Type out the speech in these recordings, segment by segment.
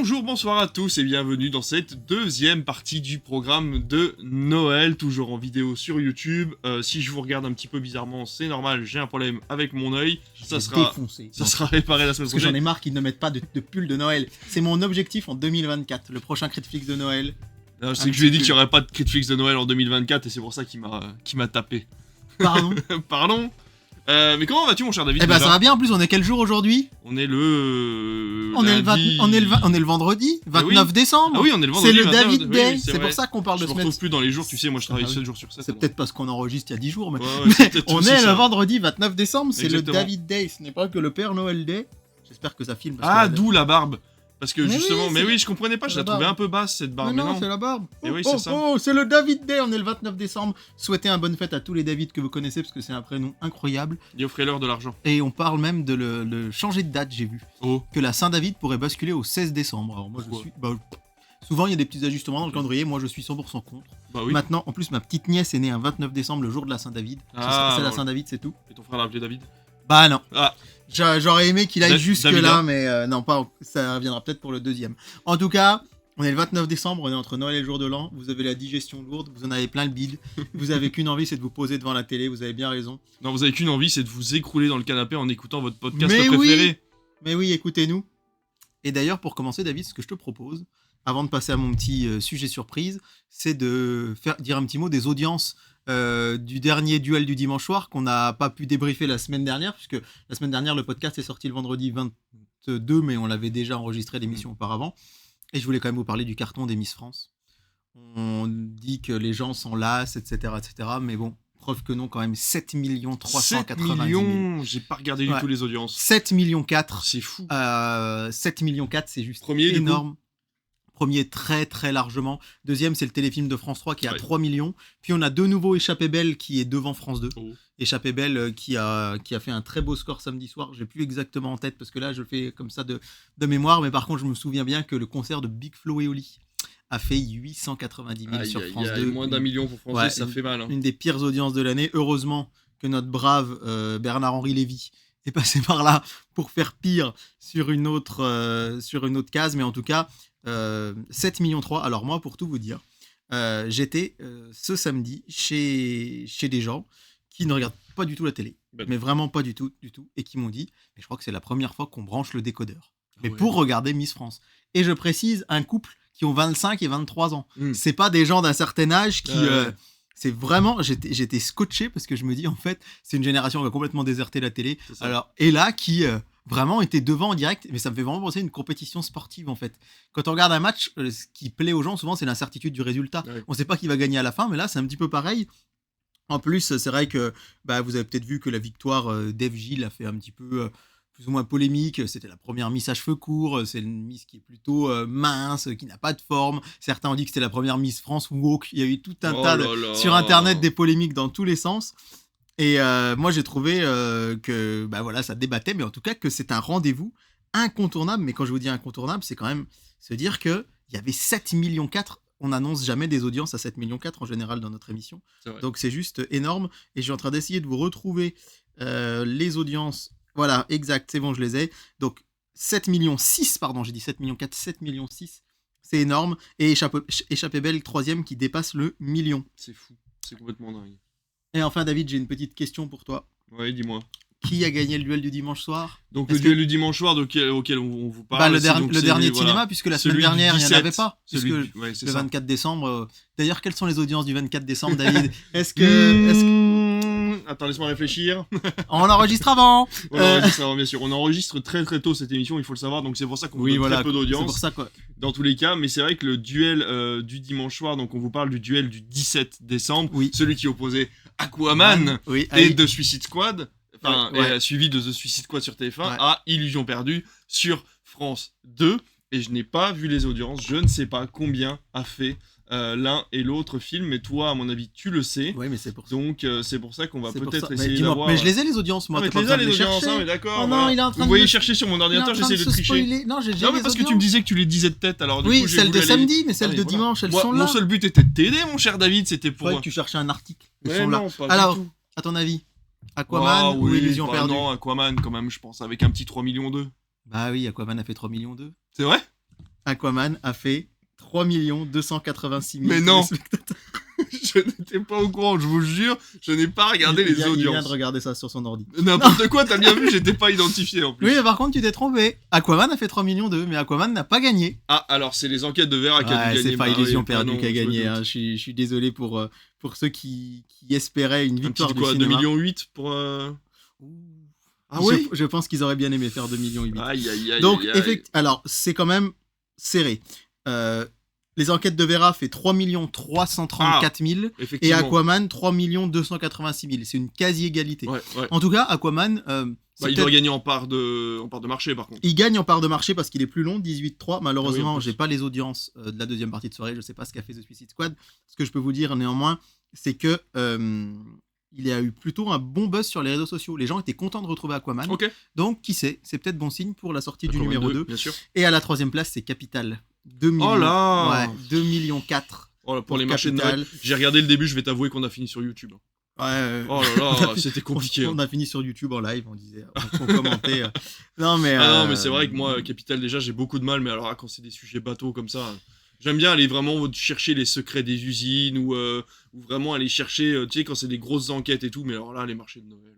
Bonjour, bonsoir à tous et bienvenue dans cette deuxième partie du programme de Noël, toujours en vidéo sur YouTube. Si je vous regarde un petit peu bizarrement, c'est normal, j'ai un problème avec mon œil. Ça sera réparé la semaine Parce que j'en prochaine. ai marre qu'ils ne mettent pas de pull de Noël. C'est mon objectif en 2024, le prochain Critflix de Noël. Non, c'est que je lui ai dit qu'il n'y aurait pas de Critflix de Noël en 2024 et c'est pour ça qu'il m'a tapé. Pardon. Pardon. Mais comment vas-tu mon cher David? Eh ben déjà ça va bien, en plus on est quel jour aujourd'hui? On est le... On est le vendredi, 29 décembre. Ah oui, on est le vendredi. C'est le 29, David Day, oui, c'est vrai. pour ça qu'on parle Je de me semaine. retrouve plus dans les jours, tu sais, moi je travaille Ah oui. 7 jours sur 7. C'est peut-être parce qu'on enregistre il y a 10 jours, mais, Ouais, mais c'est peut-être on aussi est ça. le vendredi 29 décembre, c'est Exactement. le David Day, ce n'est pas que le Père Noël Day. J'espère que ça filme. Parce Ah, que d'où la barbe. Parce que Mais justement, oui, mais c'est- oui, je comprenais pas, je la la trouvais barbe. un peu basse cette barbe. Mais non, c'est la barbe. Mais oui, oh, c'est ça. oh, c'est le David Day, on est le 29 décembre. Souhaitez un bonne fête à tous les David que vous connaissez parce que c'est un prénom incroyable. Et offrez-leur de l'argent. Et on parle même de le changer de date, j'ai vu. Oh. Que la Saint-David pourrait basculer au 16 décembre. Alors moi je Pourquoi suis... souvent il y a des petits ajustements dans le calendrier, moi je suis 100% contre. Bah oui. Maintenant, en plus ma petite nièce est née un 29 décembre, le jour de la Saint-David. Ah, C'est la voilà. Saint-David, c'est tout. Et ton frère l'a appelé David. Bah non. Ah. J'aurais aimé qu'il aille Da- jusque Davida. là, mais non, pas. Ça reviendra peut-être pour le deuxième. En tout cas, on est le 29 décembre, on est entre Noël et le jour de l'an. Vous avez la digestion lourde, vous en avez plein le bide. Vous avez qu'une envie, c'est de vous poser devant la télé. Vous avez bien raison. Non, vous avez qu'une envie, c'est de vous écrouler dans le canapé en écoutant votre podcast Mais préféré. Mais oui, écoutez-nous. Et d'ailleurs, pour commencer, David, ce que je te propose, avant de passer à mon petit sujet surprise, c'est de dire un petit mot des audiences du dernier duel du dimanche soir qu'on n'a pas pu débriefer la semaine dernière, puisque la semaine dernière, le podcast est sorti le vendredi 22, mais on l'avait déjà enregistré l'émission auparavant. Et je voulais quand même vous parler du carton des Miss France. On dit que les gens s'en lassent, etc., etc. Mais bon, preuve que non, quand même, 7 390 000. 7 millions, j'ai pas regardé du Ouais. tout les audiences. 7 millions 4. C'est fou. 7 millions 4, c'est juste Premier, du coup. énorme. Premier très très largement. Deuxième, c'est le téléfilm de France 3 qui est à Ouais. 3 millions. Puis on a de nouveau Échappée Belle qui est devant France 2. Oh. Échappée Belle qui a fait un très beau score samedi soir. J'ai plus exactement en tête parce que là je le fais comme ça de mémoire. Mais par contre, je me souviens bien que le concert de Big Flo et Oli a fait 890 000 Aïe, sur aïe, France aïe, 2. moins d'1 million pour France 2, Ouais, ça fait mal. Hein. Une des pires audiences de l'année. Heureusement que notre brave Bernard-Henri Lévy est passé par là pour faire pire sur une autre case. Mais en tout cas, 7 millions 3. Alors moi, pour tout vous dire, j'étais ce samedi chez des gens qui ne regardent pas du tout la télé. Ben. Mais vraiment pas du tout. Et qui m'ont dit, mais je crois que c'est la première fois qu'on branche le décodeur. Mais ouais. pour regarder Miss France. Et je précise, un couple qui ont 25 et 23 ans. Mm. C'est pas des gens d'un certain âge qui... Ouais. c'est vraiment... J'étais scotché parce que je me dis, en fait, c'est une génération qui a complètement déserté la télé. C'est ça. Alors, et là, qui vraiment était devant en direct. Mais ça me fait vraiment penser à une compétition sportive, en fait. Quand on regarde un match, ce qui plaît aux gens, souvent, c'est l'incertitude du résultat. Ouais. On sait pas qui va gagner à la fin, mais là, c'est un petit peu pareil. En plus, c'est vrai que vous avez peut-être vu que la victoire d'Eve Gilles a fait un petit peu... plus ou moins polémique, c'était la première Miss à cheveux courts, c'est une Miss qui est plutôt mince, qui n'a pas de forme. Certains ont dit que c'était la première Miss France woke. Il y a eu tout un tas sur Internet des polémiques dans tous les sens. Et moi j'ai trouvé que ça débattait, mais en tout cas que c'est un rendez-vous incontournable. Mais quand je vous dis incontournable, c'est quand même se dire que il y avait 7 millions 4. On n'annonce jamais des audiences à 7 millions 4 en général dans notre émission. C'est vrai. Donc c'est juste énorme. Et je suis en train d'essayer de vous retrouver les audiences. Voilà, exact, c'est bon, je les ai. Donc 7 millions 6, pardon, j'ai dit 7 millions 4, 7 millions 6. C'est énorme. Et Échappée Belle, troisième, qui dépasse le million. C'est fou, c'est complètement dingue. Et enfin, David, j'ai une petite question pour toi. Ouais, dis-moi. Qui a gagné le duel du dimanche soir? Donc Est-ce le duel du dimanche soir auquel on vous parle, Le c'est donc dernier celui, de cinéma, voilà, puisque la celui semaine dernière, du il n'y en avait 17, pas. Puisque celui du- ouais, c'est le ça. 24 décembre... D'ailleurs, quelles sont les audiences du 24 décembre, David? Est-ce que... Attends, laisse-moi réfléchir. On enregistre avant. On enregistre avant, bien sûr. On enregistre très très tôt cette émission, il faut le savoir, donc c'est pour ça qu'on vous donne très peu C'est d'audience. pour ça quoi. Dans tous les cas, mais c'est vrai que le duel du dimanche soir, donc on vous parle du duel du 17 décembre, Oui. celui qui opposait Aquaman Oui, et allez. The Suicide Squad, Ouais. et suivi de The Suicide Squad sur TF1, Ouais. à Illusion perdue sur France 2. Et je n'ai pas vu les audiences, je ne sais pas combien a fait l'un et l'autre film, mais toi, à mon avis, tu le sais. Oui, mais c'est pour ça. Donc c'est pour ça qu'on va C'est pour peut-être ça. essayer dis-moi, d'avoir... mais je les ai les audiences, moi. Ah, mais t'es tu pas les en as train les de audiences, chercher. hein, mais d'accord. Oh non, voilà. il est en train Vous de voyez me- chercher sur mon Il est en ordinateur, train j'essaie de tricher. spoiler. Non, j'ai Non, mais les parce que tu me audiences. disais que tu les disais de tête, alors du Oui, coup j'ai celles de voulu aller- samedi, mais celles Allez, de voilà. dimanche, elles Moi, sont mon là. seul but était de t'aider, mon cher David, c'était Je croyais pour... que tu cherchais un article. Elles Mais sont là. non, pas Alors, du tout. à ton avis, Aquaman Ah ou oui, Illusion bah perdue? non, Aquaman quand même, je pense, avec un petit 3 millions 2. Bah oui, Aquaman a fait 3 millions 2. C'est vrai? Aquaman a fait 3 286 000 Mais non. téléspectateurs. Je n'étais pas au courant, je vous jure, je n'ai pas regardé les Il vient de audiences. regarder ça sur son ordi. N'importe quoi, t'as bien vu, j'étais pas identifié en plus. Oui, mais par contre, tu t'es trompé. Aquaman a fait 3 millions d'eux, mais Aquaman n'a pas gagné. Ah, alors c'est les enquêtes de Vera qui a dû gagner. C'est pas Bah Illusion oui, perdue non, qui a je me gagné. doute. Hein. Je suis désolé pour ceux qui espéraient une Un victoire petit du quoi, 2,8 cinéma. millions pour... Ah Je- oui. Je pense qu'ils auraient bien aimé faire 2,8 millions. Aïe, aïe, aïe, Donc, aïe, aïe. alors, c'est quand même serré. Les enquêtes de Vera fait 3 334 000 et Effectivement. Aquaman 3 286 000. C'est une quasi-égalité. Ouais, ouais. En tout cas, Aquaman, c'est Bah, il peut-être- doit gagner en part de marché par contre. il gagne en part de marché parce qu'il est plus long, 18,3. Malheureusement, Ah oui, en plus. j'ai pas les audiences de la deuxième partie de soirée. Je sais pas ce qu'a fait The Suicide Squad. Ce que je peux vous dire néanmoins, c'est que il y a eu plutôt un bon buzz sur les réseaux sociaux. Les gens étaient contents de retrouver Aquaman. Ok. Donc, qui sait, c'est peut-être bon signe pour la sortie du Aquaman numéro 2. Bien sûr. Et à la troisième place, c'est Capital. 2 millions. Oh là. Ouais, 2 millions 4. Oh là, pour les marchés de Capital. Noël. J'ai regardé le début, je vais t'avouer qu'on a fini sur YouTube. Ouais. Oh là On là, a fait- c'était compliqué. On a fini sur YouTube en live, on disait, on commentait. Non mais. Ah non, mais c'est vrai que moi, Capital, déjà, j'ai beaucoup de mal, mais alors là, quand c'est des sujets bateaux comme ça, j'aime bien aller vraiment chercher les secrets des usines ou vraiment aller chercher, tu sais, quand c'est des grosses enquêtes et tout, mais alors là, les marchés de Noël.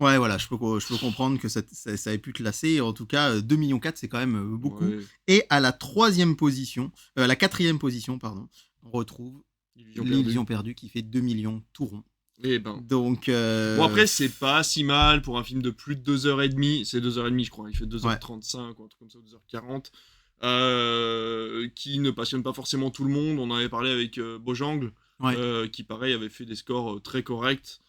Ouais, voilà, je peux comprendre que ça ait pu te lasser. En tout cas, 2,4 millions, c'est quand même beaucoup. Ouais. Et à la quatrième position, pardon, on retrouve l'Illusion perdue qui fait 2 millions tout rond. Eh ben. Donc. Bon, après, c'est pas si mal pour un film de plus de 2h30. C'est 2h30, je crois. Il fait 2h35 ou un truc comme ça, 2h40. Qui ne passionne pas forcément tout le monde. On en avait parlé avec Bojangle, qui, pareil, avait fait des scores très corrects.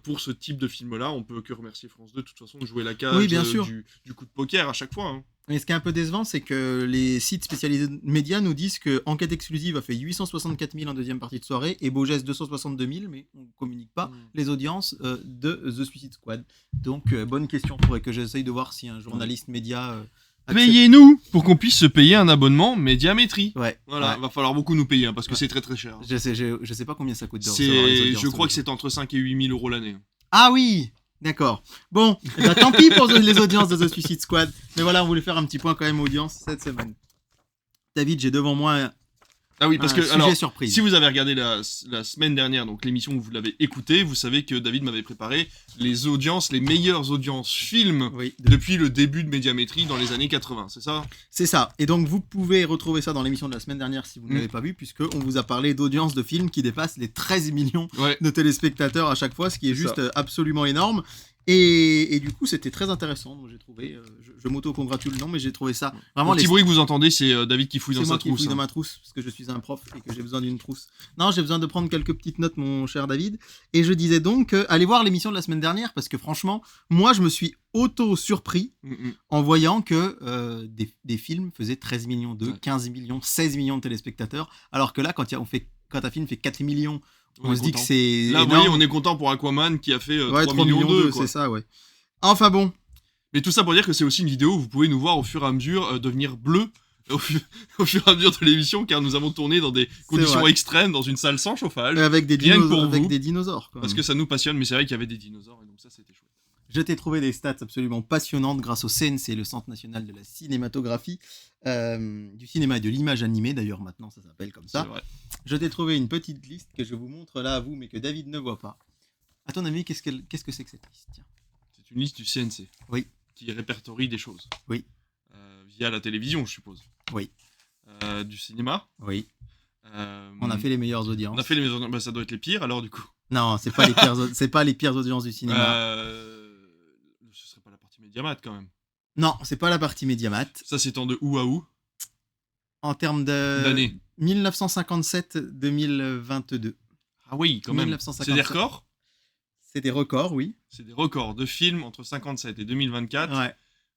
Pour ce type de film-là, on peut que remercier France 2 de toute façon de jouer la cage Oui, bien sûr. du coup de poker à chaque fois. Hein. Mais ce qui est un peu décevant, c'est que les sites spécialisés de médias nous disent que Enquête exclusive a fait 864 000 en deuxième partie de soirée et Beaugest 262 000, mais on ne communique pas les audiences de The Suicide Squad. Donc, bonne question. Il faudrait que j'essaye de voir si un journaliste média. Payez-nous pour qu'on puisse se payer un abonnement Médiamétrie. Ouais. Voilà, va falloir beaucoup nous payer hein, parce que c'est très très cher. Je sais pas combien ça coûte de recevoir les audiences. Je crois que c'est entre 5 et 8 000 € l'année. Ah oui, d'accord. Bon, eh ben, tant pis pour les audiences de The Suicide Squad. Mais voilà, on voulait faire un petit point quand même audience cette semaine. David, j'ai devant moi Ah oui, parce un que sujet alors, surprise. si vous avez regardé la semaine dernière, donc l'émission où vous l'avez écoutée, vous savez que David m'avait préparé les audiences, les meilleures audiences films Oui, depuis le début de Médiamétrie dans les années 80, c'est ça? c'est ça. Et donc, vous pouvez retrouver ça dans l'émission de la semaine dernière si vous ne l'avez pas vu, puisqu'on vous a parlé d'audience de films qui dépassent les 13 millions Ouais. de téléspectateurs à chaque fois, ce qui est C'est juste ça. absolument énorme. Et du coup, c'était très intéressant. Donc, j'ai trouvé, je m'auto-congratule, non, mais j'ai trouvé ça vraiment Le petit bruit que vous entendez, c'est David qui fouille dans C'est sa moi qui trousse. fouille dans hein. ma trousse, parce que je suis un prof et que j'ai besoin d'une trousse. Non, j'ai besoin de prendre quelques petites notes, mon cher David. Et je disais donc, allez voir l'émission de la semaine dernière, parce que franchement, moi, je me suis auto-surpris en voyant que des films faisaient 13 millions d'eux, 15 millions, 16 millions de téléspectateurs, alors que là, quand un film fait 4 millions, on se dit que c'est Là, vous énorme. voyez, on est content pour Aquaman qui a fait 3 3 millions d'eux. c'est ça, ouais. Enfin bon, Mais tout ça pour dire que c'est aussi une vidéo où vous pouvez nous voir au fur et à mesure devenir bleu au fur et à mesure de l'émission, car nous avons tourné dans des conditions vrai. extrêmes, dans une salle sans chauffage, avec des Rien que pour vous. dinosaures. Quand parce même. que ça nous passionne, mais c'est vrai qu'il y avait des dinosaures, et donc ça c'était chouette. Je t'ai trouvé des stats absolument passionnantes grâce au CNC, le Centre National de la Cinématographie, du cinéma et de l'image animée, d'ailleurs maintenant ça s'appelle comme C'est ça. vrai. Je t'ai trouvé une petite liste que je vous montre là à vous, mais que David ne voit pas. À ton avis, qu'est-ce que c'est que cette liste? Tiens. C'est une liste du CNC. Oui. Qui répertorie des choses. Oui. Via la télévision, je suppose. Oui. Du cinéma. Oui. On a fait les meilleures audiences. On a fait les maisons. Bah, ça doit être les pires alors du coup. Non, c'est pas les pires, c'est pas les pires audiences du cinéma. Ce serait pas la partie Médiamat quand même. Non, c'est pas la partie Médiamat. Ça s'étend de où à où? En termes D'année. 1957-2022. Ah oui, quand même. 1957. C'est des records? C'est des records, oui. C'est des records de films entre 57 et 2024. Ouais.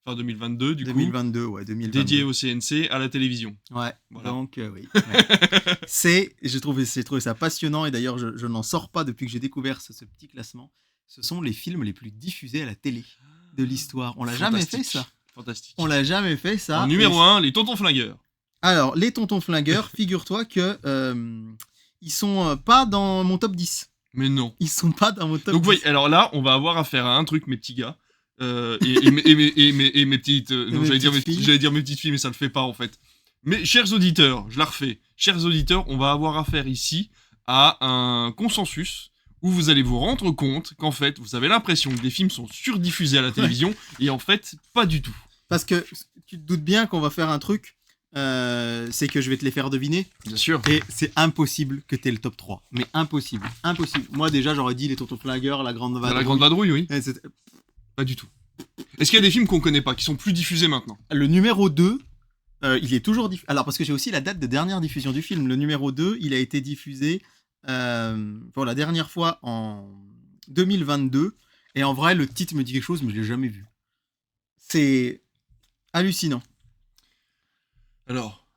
Enfin 2022 du 2022, ouais, 2022. coup. Dédié au CNC à la télévision. Ouais, Voilà. donc oui. Ouais. J'ai trouvé ça passionnant et d'ailleurs je n'en sors pas depuis que j'ai découvert ce petit classement. Ce sont les films les plus diffusés à la télé de l'histoire. On l'a jamais fait ça. Fantastique. On l'a jamais fait ça. En numéro 1, les tontons flingueurs. Alors, les tontons flingueurs, figure-toi que ils sont pas dans mon top 10. Mais non. Ils sont pas dans mon top Donc 10. oui, alors là, on va avoir affaire à un truc, mes petits gars. Et mes petites... non, mes j'allais dire mes petites filles. petites filles, mais ça le fait pas en fait. Mais chers auditeurs, je la refais. Chers auditeurs, on va avoir affaire ici à un consensus où vous allez vous rendre compte qu'en fait, vous avez l'impression que des films sont surdiffusés à la télévision, et en fait, pas du tout. Parce que tu te doutes bien qu'on va faire un truc, c'est que je vais te les faire deviner. Bien sûr. Et c'est impossible que t'aies le top 3. Mais impossible. Impossible. Moi, déjà, j'aurais dit les Tontons Flingueurs, La Grande Vadrouille. La Grande Vadrouille, oui. Et Pas du tout. Est-ce qu'il y a des films qu'on connaît pas, qui sont plus diffusés maintenant? le numéro 2, il est toujours diffusé. Alors, parce que j'ai aussi la date de dernière diffusion du film. Le numéro 2, il a été diffusé pour la dernière fois en 2022. Et en vrai, le titre me dit quelque chose, mais je l'ai jamais vu. C'est hallucinant. Alors...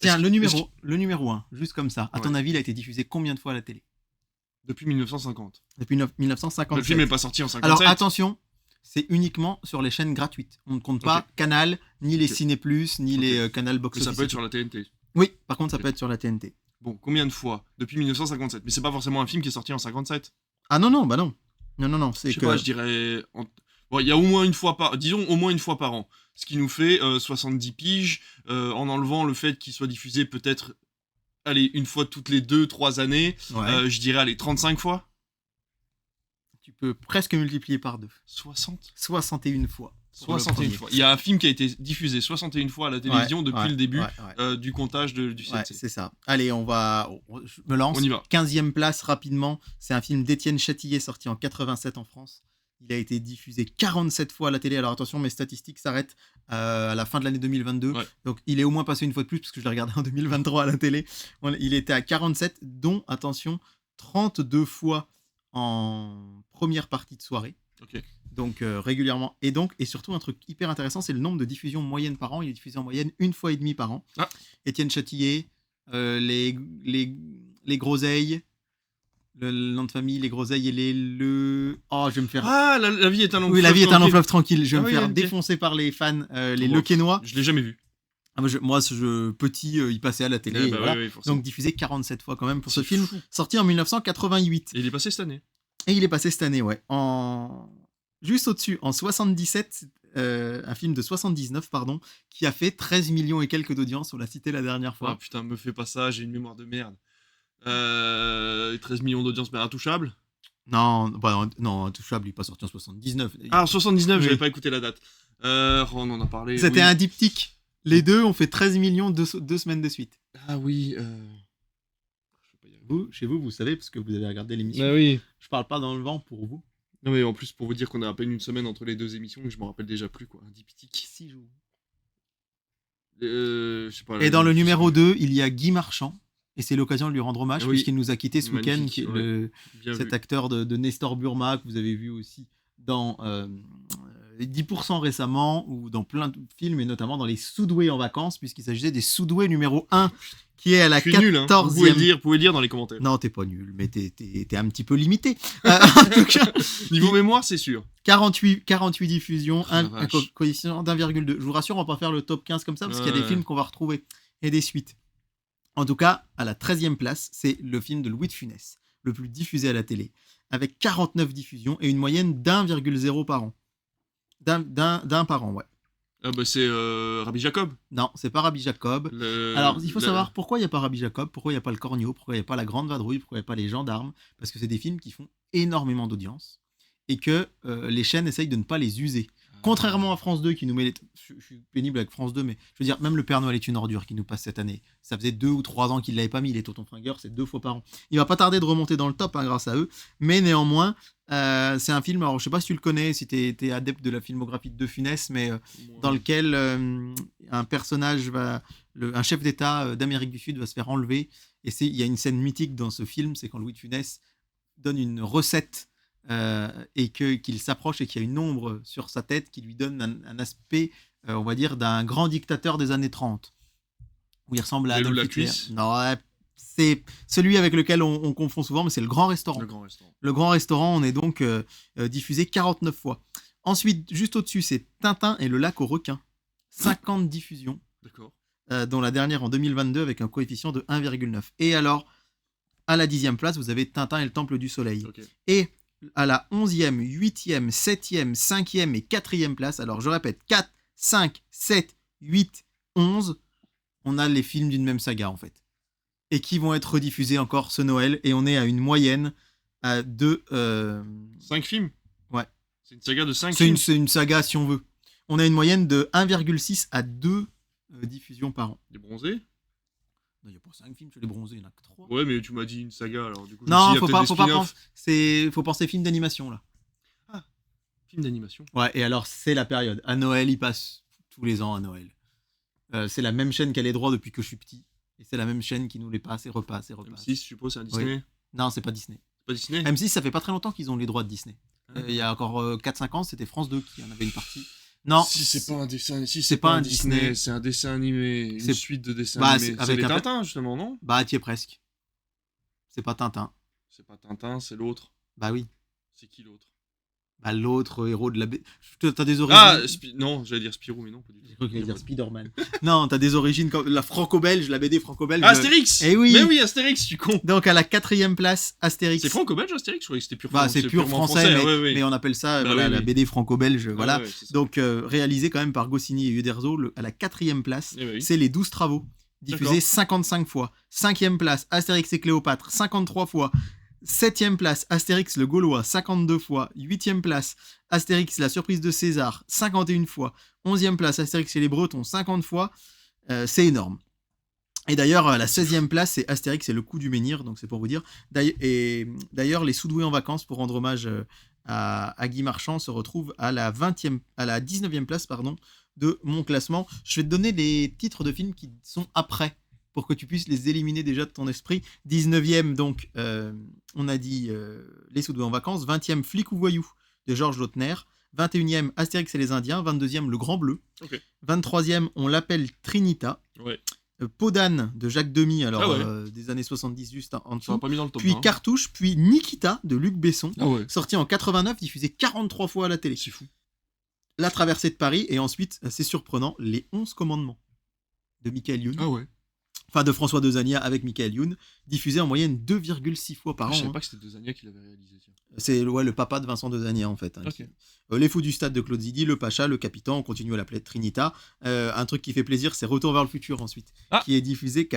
Tiens, le numéro 1, juste comme ça. À ton avis, il a été diffusé combien de fois à la télé? Depuis 1950. Depuis 1957. Le film n'est pas sorti en 57. Alors attention, c'est uniquement sur les chaînes gratuites. On ne compte pas Canal, ni les Ciné+, ni les Canal Box Mais ça Office. peut être sur la TNT. Oui, par contre, ça peut être sur la TNT. Bon, combien de fois? Depuis 1957. Mais c'est pas forcément un film qui est sorti en 57. Ah non, bah non. Non, c'est Je sais pas, je dirais... Bon, il y a au moins une fois par... Disons au moins une fois par an. Ce qui nous fait 70 piges, en enlevant le fait qu'il soit diffusé peut-être... Allez, une fois toutes les 2-3 années. Ouais. Je dirais, allez, 35 fois. Tu peux presque multiplier par 2. 60 61 fois. 61 fois. Il y a un film qui a été diffusé 61 fois à la télévision depuis le début du comptage du CNC. Ouais, c'est ça. Allez, je me lance. On y va. 15e place rapidement. C'est un film d'Étienne Châtillier sorti en 87 en France. Il a été diffusé 47 fois à la télé. Alors attention, mes statistiques s'arrêtent à la fin de l'année 2022. Ouais. Donc il est au moins passé une fois de plus parce que je l'ai regardé en 2023 à la télé. Il était à 47, dont, attention, 32 fois en première partie de soirée. Ok. Donc régulièrement. Et surtout, un truc hyper intéressant, c'est le nombre de diffusions moyennes par an. Il est diffusé en moyenne 1,5 fois par an. Ah. Étienne Châtillier, les Groseilles. Le nom de famille, les Groseilles et Oh, je vais me faire... Ah, la vie est un long fleuve tranquille. Oui, la vie est un long fleuve tranquille. Je vais me faire défoncer par les fans, les Lequenois. Je l'ai jamais vu. Ah, moi, petit, il passait à la télé. Voilà. Oui, donc diffusé 47 fois quand même pour ce film, sorti en 1988. Et il est passé cette année. Et il est passé cette année, ouais. Juste au-dessus, en 77, un film de 79, pardon, qui a fait 13 millions et quelques d'audience. On l'a cité la dernière fois. Ah putain, me fais pas ça, j'ai une mémoire de merde. 13 millions d'audience, mais Intouchable? Non, Intouchable, il n'est pas sorti en 79. Ah, en 79, oui. J'avais pas écouté la date. On en a parlé. C'était un diptyque. Les deux ont fait 13 millions 2 semaines de suite. Ah oui. Chez vous, vous savez, parce que vous avez regardé l'émission. Ah oui. Je parle pas dans le vent pour vous. Non, mais en plus, pour vous dire qu'on a à peine une semaine entre les deux émissions, que je me rappelle déjà plus, quoi. Un diptyque. 6 jours. Je sais pas. Et dans le numéro 2, il y a Guy Marchand. Et c'est l'occasion de lui rendre hommage, puisqu'il nous a quitté ce week-end, qui est cet acteur de Nestor Burma, que vous avez vu aussi dans 10% récemment, ou dans plein de films, et notamment dans Les Soudoués en vacances, puisqu'il s'agissait des Soudoués numéro 1, qui est à la 14e. Nul, hein. Vous pouvez le dire dans les commentaires. Non, t'es pas nul, mais t'es un petit peu limité. En tout cas, niveau mémoire, c'est sûr. 48 diffusions, un coefficient d'1,2. Je vous rassure, on va pas faire le top 15 comme ça, parce qu'il y a des films qu'on va retrouver, et des suites. En tout cas, à la 13e place, c'est le film de Louis de Funès, le plus diffusé à la télé, avec 49 diffusions et une moyenne d'1,0 par an. D'un par an, ouais. Ah bah c'est Rabbi Jacob. Non, c'est pas Rabbi Jacob. Alors, il faut savoir pourquoi il n'y a pas Rabbi Jacob, pourquoi il n'y a pas le Cornio, pourquoi il n'y a pas la Grande Vadrouille, pourquoi il n'y a pas les Gendarmes, parce que c'est des films qui font énormément d'audience et que les chaînes essayent de ne pas les user. Contrairement à France 2 qui nous met je suis pénible avec France 2, mais je veux dire, même le Père Noël est une ordure qui nous passe cette année. Ça faisait 2 ou 3 ans qu'il ne l'avait pas mis, les Tontons Flingueurs, c'est 2 fois par an. Il va pas tarder de remonter dans le top grâce à eux, mais néanmoins, c'est un film, alors je sais pas si tu le connais, si t'es adepte de la filmographie de De Funès, mais dans lequel un personnage, un chef d'État d'Amérique du Sud va se faire enlever, et il y a une scène mythique dans ce film, c'est quand Louis de Funès donne une recette et qu'il s'approche et qu'il y a une ombre sur sa tête qui lui donne un aspect, on va dire, d'un grand dictateur des années 30, où il ressemble à Adolf Hitler. Non, c'est celui avec lequel on confond souvent, mais c'est le Grand Restaurant. Le Grand Restaurant, on est donc diffusé 49 fois. Ensuite, juste au-dessus, c'est Tintin et le lac aux requins. 50 diffusions. D'accord. Dont la dernière en 2022 avec un coefficient de 1,9. Et alors, à la 10e place, vous avez Tintin et le Temple du Soleil. Okay. Et à la 11e, 8e, 7e, 5e et 4e place, alors je répète, 4, 5, 7, 8, 11, on a les films d'une même saga en fait. Et qui vont être rediffusés encore ce Noël. Et on est à une moyenne de... 5 films. Ouais. C'est une saga de 5 films. C'est une saga si on veut. On a une moyenne de 1,6 à 2 diffusions par an. Les bronzés. Non, il n'y a pas 5 films chez les bronzés, il n'y en a que 3. Ouais, mais tu m'as dit une saga, alors du coup... Non, faut pas penser... Faut penser film d'animation, là. Ah, film d'animation. Ouais, et alors, c'est la période. À Noël, il passe tous les ans à Noël. C'est la même chaîne qui a les droits depuis que je suis petit. Et c'est la même chaîne qui nous les passe et repasse et repasse. M6, je suppose, c'est un Disney. Oui. Non, c'est pas Disney. C'est pas Disney. M6, ça fait pas très longtemps qu'ils ont les droits de Disney. Il y a encore 4-5 ans, c'était France 2 qui en avait une partie. Non. Si c'est pas un dessin, si c'est pas un Disney, c'est un dessin animé, une c'est... suite de dessins bah, animés. C'est les Tintins, justement, non? Bah, t'y es presque. C'est pas Tintin. C'est pas Tintin, c'est l'autre. Bah oui. C'est qui l'autre? Bah, l'autre héros de la... T'as des origines... Ah, non, j'allais dire Spirou, mais non, pas du tout. Je crois qu'il allait dire Spider-Man. Non, t'as des origines comme la franco-belge, la BD franco-belge. Ah, Astérix. Eh oui. Mais oui, Astérix, je suis con. Donc, à la 4e place, Astérix. C'est franco-belge, Astérix? Je croyais que c'était pur, c'est pur français, mais on appelle ça bah, la BD franco-belge. Ah, voilà. ouais, donc, réalisé quand même par Goscinny et Uderzo, à la 4e place, oui. c'est Les 12 Travaux, diffusés 55 fois. 5e place, Astérix et Cléopâtre, 53 fois. 7e place, Astérix le Gaulois, 52 fois. 8e place, Astérix la surprise de César, 51 fois. 11e place, Astérix et les Bretons, 50 fois. C'est énorme. Et d'ailleurs, à la 16e place, c'est Astérix et le coup du menhir, donc c'est pour vous dire. Et d'ailleurs, les Soudoués en vacances, pour rendre hommage à Guy Marchand, se retrouvent à la 19e place de mon classement. Je vais te donner les titres de films qui sont après, pour que tu puisses les éliminer déjà de ton esprit. 19e, donc, on a dit Les Soudoués en vacances. 20e, Flic ou voyou, de Georges Lautner. 21e, Astérix et les Indiens. 22e, Le Grand Bleu. Okay. 23e, on l'appelle Trinita. Ouais. Peau d'âne de Jacques Demy, des années 70 juste en dessous. Pas mis dans le top, puis Cartouche, puis Nikita de Luc Besson, sorti en 89, diffusé 43 fois à la télé. C'est fou. La traversée de Paris, et ensuite, assez surprenant, Les 11 commandements de Michael Youn. Ah ouais. Enfin, de François Dezania avec Michael Youn, diffusé en moyenne 2,6 fois par an. Je savais pas que c'était Dezania qui l'avait réalisé. Tiens. C'est le papa de Vincent Dezania, en fait. Okay. Les Fous du Stade de Claude Zidi, Le Pacha, Le Capitan, on continue à l'appeler Trinita. Un truc qui fait plaisir, c'est Retour vers le futur ensuite, qui a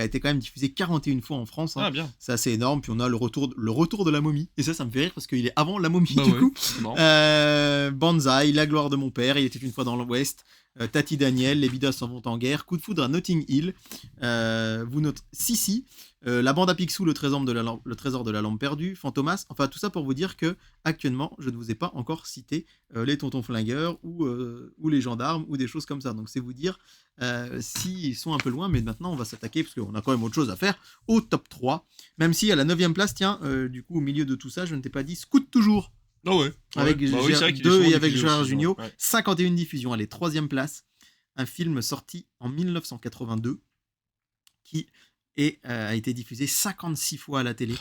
été quand même diffusé 41 fois en France. Ah bien. C'est assez énorme. Puis on a le retour de la momie. Et ça me fait rire parce qu'il est avant la momie du coup. Banzai, La gloire de mon père, Il était une fois dans l'Ouest. Tati Daniel, Les Bidas s'en vont en guerre, Coup de foudre à Notting Hill, Sissi, La bande à Picsou, le trésor de la lampe perdue, Fantomas, enfin tout ça pour vous dire que actuellement je ne vous ai pas encore cité les tontons flingueurs ou les gendarmes ou des choses comme ça, donc c'est vous dire s'ils sont un peu loin, mais maintenant on va s'attaquer, parce qu'on a quand même autre chose à faire, au top 3, même si à la 9e place, tiens, du coup au milieu de tout ça, je ne t'ai pas dit, Scoot toujours. Ah ouais. Avec deux et avec Gérard Jugnot, 51 diffusions. Allez, 3e place, un film sorti en 1982 qui a été diffusé 56 fois à la télé,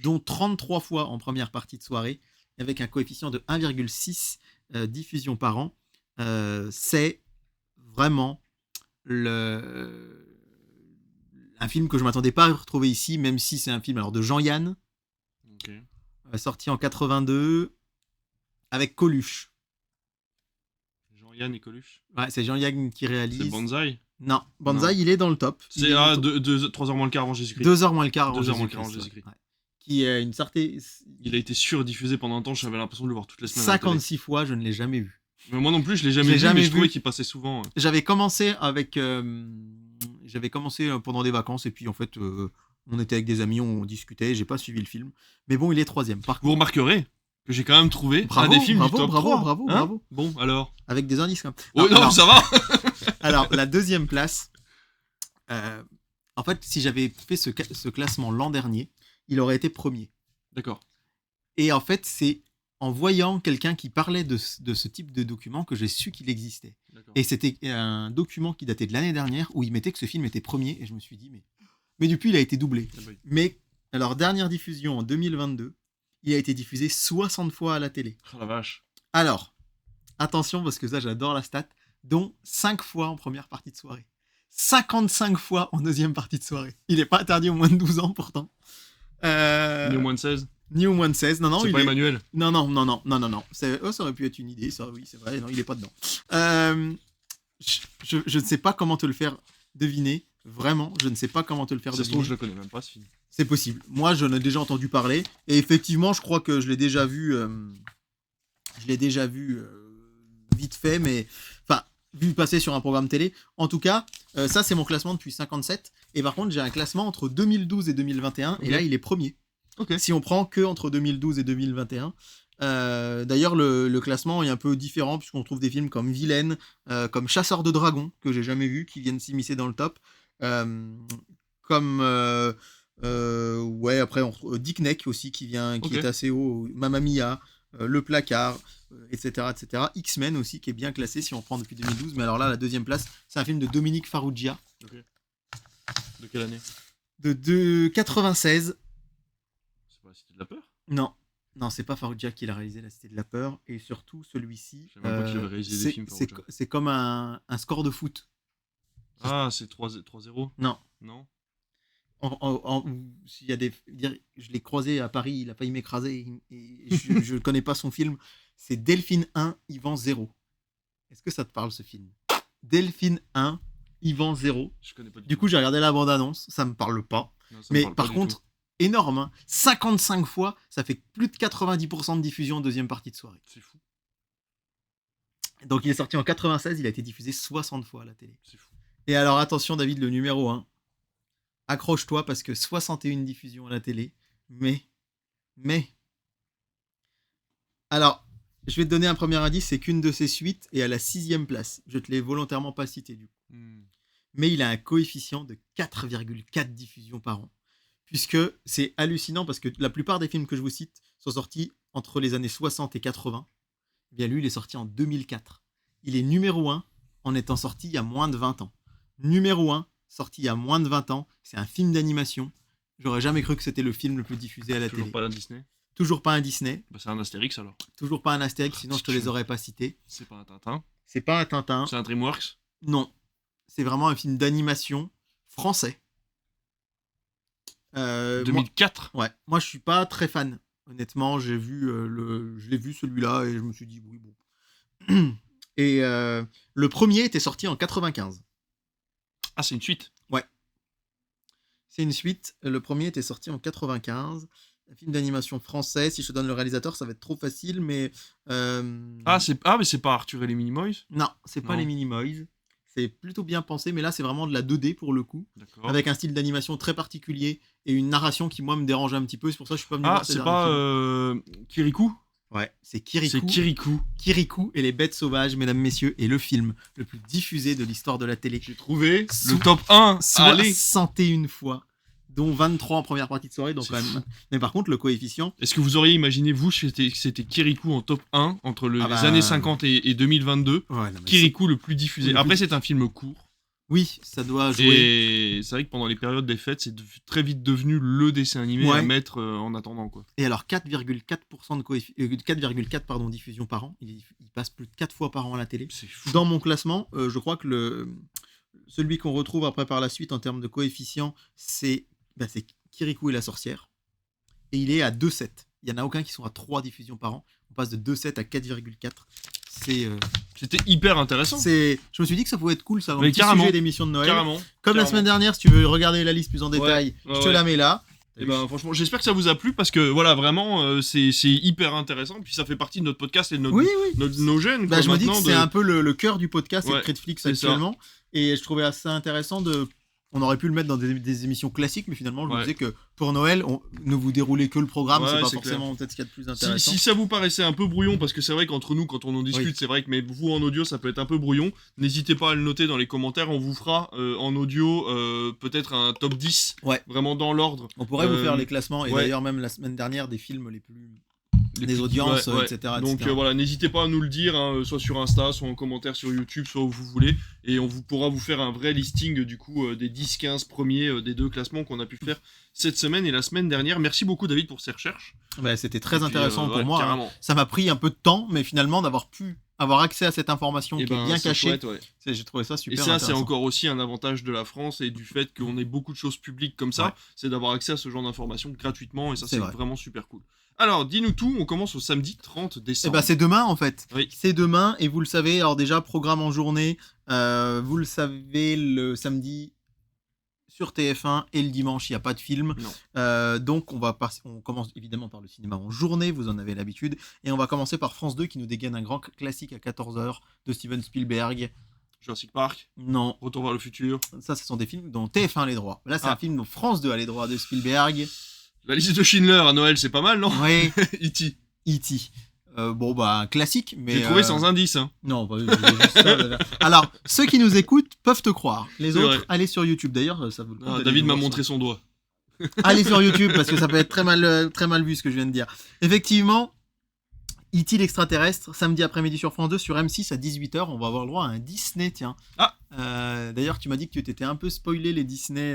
dont 33 fois en première partie de soirée, avec un coefficient de 1,6 diffusions par an. C'est vraiment un film que je ne m'attendais pas à retrouver ici, même si c'est un film de Jean-Yann, sorti en 82, avec Coluche. Jean-Yann et Coluche. Ouais, c'est Jean-Yann qui réalise. C'est Banzai. Non, Banzai, il est dans le top. C'est 3h moins le quart avant Jésus-Christ. 2h moins le quart avant 2h moins le quart avant Jésus-Christ. Ouais. Qui est une certaine... Il a été surdiffusé pendant un temps, j'avais l'impression de le voir toutes les semaines. 56 fois, je ne l'ai jamais vu. Mais moi non plus, je l'ai jamais vu, mais je trouvais qu'il passait souvent. J'avais commencé pendant des vacances, et puis en fait, on était avec des amis, on discutait, j'ai pas suivi le film. Mais bon, il est 3e. Vous remarquerez que j'ai quand même trouvé un des films du top 3. Bravo. Bon, alors. Avec des indices. Non, ça va. Alors, la 2e place, en fait, si j'avais fait ce classement l'an dernier, il aurait été 1er. D'accord. Et en fait, c'est en voyant quelqu'un qui parlait de ce type de document que j'ai su qu'il existait. Et c'était un document qui datait de l'année dernière où il mettait que ce film était 1er, et je me suis dit, mais depuis, il a été doublé. Mais, alors, dernière diffusion en 2022, il a été diffusé 60 fois à la télé. Oh la vache. Alors, attention, parce que ça, j'adore la stat, dont 5 fois en première partie de soirée. 55 fois en deuxième partie de soirée. Il n'est pas interdit aux moins de 12 ans, pourtant. Ni au moins de 16. Ni au moins de 16, non. C'est pas Emmanuel. Non. Ça aurait pu être une idée, ça, oui, c'est vrai, non, il est pas dedans. je ne sais pas comment te le faire deviner. Vraiment, je ne sais pas comment te le faire Ça se trouve, deviner. je le connais même pas ce film. C'est possible. Moi, j'en ai déjà entendu parler. Et effectivement, je crois que je l'ai déjà vu. Vite fait, mais. Enfin, vu passer sur un programme télé. En tout cas, ça, c'est mon classement depuis 57. Et par contre, j'ai un classement entre 2012 et 2021. Ok. Et là, il est premier. Ok. Si on prend que entre 2012 et 2021. D'ailleurs, le classement est un peu différent puisqu'on trouve des films comme Vilaine, comme Chasseur de dragons, que j'ai jamais vu, qui viennent s'immiscer dans le top. Comme ouais, après on retrouve Dick Neck aussi qui Ok. est assez haut, Mamma Mia, Le Placard, etc. X-Men aussi qui est bien classé si on prend depuis 2012. Mais alors là, la deuxième place, c'est un film de Dominique Farrugia Ok. De quelle année? de 96. C'est pas la Cité de la Peur? Non, c'est pas Farrugia qui l'a réalisé, La Cité de la Peur. Et surtout, celui-ci, Je savais même pas qu'il avait réalisé des films, Farrugia. c'est comme un score de foot. Ah, c'est 3-0? Non. Non. S'il y a je l'ai croisé à Paris, il a failli m'écraser et je ne connais pas son film. C'est Delphine 1, Yvan 0. Est-ce que ça te parle ce film? Delphine 1, Yvan 0. Je connais pas Du coup, j'ai regardé la bande-annonce, ça me parle pas. Non, ça me Mais parle pas par du contre, tout. énorme, hein. 55 fois, ça fait plus de 90% de diffusion en deuxième partie de soirée. C'est fou. Donc il est sorti en 96, il a été diffusé 60 fois à la télé. C'est fou. Et alors attention David, le numéro 1. Accroche-toi parce que 61 diffusions à la télé. Mais. Alors, je vais te donner un premier indice, c'est qu'une de ses suites est à la 6e place. Je te l'ai volontairement pas cité du coup. Mais il a un coefficient de 4,4 diffusions par an. Puisque c'est hallucinant parce que la plupart des films que je vous cite sont sortis entre les années 60 et 80. Eh bien lui, il est sorti en 2004. Il est numéro 1 en étant sorti il y a moins de 20 ans. Numéro 1, sorti il y a moins de 20 ans. C'est un film d'animation. J'aurais jamais cru que c'était le film le plus diffusé à la Toujours télé. pas un Disney? Toujours pas un Disney. Bah, c'est un Astérix alors. Toujours pas un Astérix, sinon je te les aurais pas cités. C'est pas un Tintin? C'est pas un Tintin. C'est un DreamWorks? Non. C'est vraiment un film d'animation français. 2004? Moi je suis pas très fan. Honnêtement, je l'ai vu celui-là et je me suis dit oui bon. Et le premier était sorti en 95. Ah, c'est une suite? Ouais. C'est une suite. Le premier était sorti en 95. Un film d'animation français. Si je te donne le réalisateur, ça va être trop facile, mais... mais c'est pas Arthur et les Minimoys? Non, c'est pas Non. les Minimoys. C'est plutôt bien pensé, mais là, c'est vraiment de la 2D pour le coup. D'accord. Avec un style d'animation très particulier et une narration qui, moi, me dérange un petit peu. C'est pour ça que je suis pas venu Ah, voir ces c'est derniers pas Kirikou? films. Ouais, c'est Kirikou. C'est Kirikou. Kirikou et les bêtes sauvages, mesdames, messieurs, est le film le plus diffusé de l'histoire de la télé. J'ai trouvé Sous- le top 1. Allez. 61 fois, dont 23 en première partie de soirée. Donc C'est quand fou. même... Mais par contre, le coefficient... Est-ce que vous auriez imaginé, vous, que c'était Kirikou en top 1 entre les années 50 et 2022? Ouais, non, mais Kirikou le plus diffusé. Le plus- Après, c'est un film court. Oui, ça doit jouer. Et c'est vrai que pendant les périodes des fêtes, c'est très vite devenu le dessin animé Ouais. à mettre en attendant, quoi. Et alors 4,4% de 4,4 diffusion par an. Il passe plus de 4 fois par an à la télé. C'est fou. Dans mon classement, je crois que celui qu'on retrouve après par la suite en termes de coefficient, c'est Kirikou et la sorcière. Et il est à 2,7. Il n'y en a aucun qui sont à 3 diffusions par an. On passe de 2,7 à 4,4. C'était hyper intéressant. Je me suis dit que ça pouvait être cool, ça, un Mais petit carrément. sujet d'émission de Noël. Carrément. Comme la semaine dernière, si tu veux regarder la liste plus en détail, Ouais, je te ouais. la mets là. Et ben franchement, j'espère que ça vous a plu parce que voilà, vraiment, c'est hyper intéressant. Puis ça fait partie de notre podcast et de Oui. nos jeunes. Bah, quoi, je me dis que maintenant, c'est un peu le cœur du podcast et Ouais, de Critflix c'est ça. actuellement. Et je trouvais assez intéressant On aurait pu le mettre dans des émissions classiques, mais finalement, je me Ouais. disais que pour Noël, ne vous déroulez que le programme, Ouais, c'est pas c'est forcément peut-être ce qu'il y a de plus Si, intéressant. si ça vous paraissait un peu brouillon, parce que c'est vrai qu'entre nous, quand on en discute, Oui. c'est vrai que mais vous en audio, ça peut être un peu brouillon. N'hésitez pas à le noter dans les commentaires. On vous fera en audio peut-être un top 10, Ouais. vraiment dans l'ordre. On pourrait vous faire les classements, et ouais. d'ailleurs, même la semaine dernière, des films les plus. Les des petits- audiences, ouais, ouais. etc. Donc voilà, n'hésitez pas à nous le dire, hein, soit sur Insta, soit en commentaire sur YouTube, soit où vous voulez. Et on pourra vous faire un vrai listing du coup des 10-15 premiers des deux classements qu'on a pu faire cette semaine et la semaine dernière. Merci beaucoup David pour ces recherches. Bah, c'était très Et puis, intéressant pour ouais, moi. carrément. Ça m'a pris un peu de temps, mais finalement, d'avoir pu avoir accès à cette information Et qui est bien c'est cachée, chouette, ouais. j'ai trouvé ça Et super ça, intéressant. c'est encore aussi un avantage de la France et du fait qu'on ait beaucoup de choses publiques comme ça, Ouais. c'est d'avoir accès à ce genre d'informations gratuitement et ça, C'est c'est vrai. vraiment super cool. Alors, dis-nous tout, on commence au samedi 30 Eh décembre. ben, c'est demain en fait. Oui. C'est demain et vous le savez. Alors déjà programme en journée. Vous le savez le samedi sur TF1 et le dimanche il n'y a pas de film. Non. Donc on commence évidemment par le cinéma en journée. Vous en avez l'habitude et on va commencer par France 2 qui nous dégaine un grand classique à 14h de Steven Spielberg. Jurassic Park, Non, Retour vers le futur. ça ce sont des films dont TF1 a les droits. Là c'est un film dont France 2 a les droits de Spielberg. La liste de Schindler à Noël, c'est pas mal, non? Oui. E.T. E.T. Bon bah un classique mais J'ai trouvé sans indice, hein. non bah, juste ça. Alors ceux qui nous écoutent peuvent te croire, les C'est autres vrai. allez sur YouTube d'ailleurs ça vaut le coup d'aller David m'a voir ça. montré son doigt. Allez sur YouTube parce que ça peut être très mal vu ce que je viens de dire. Effectivement E.T. l'extraterrestre samedi après-midi sur France 2 sur M6 à 18h on va avoir le droit à un Disney tiens. Ah. D'ailleurs tu m'as dit que tu t'étais un peu spoilé les Disney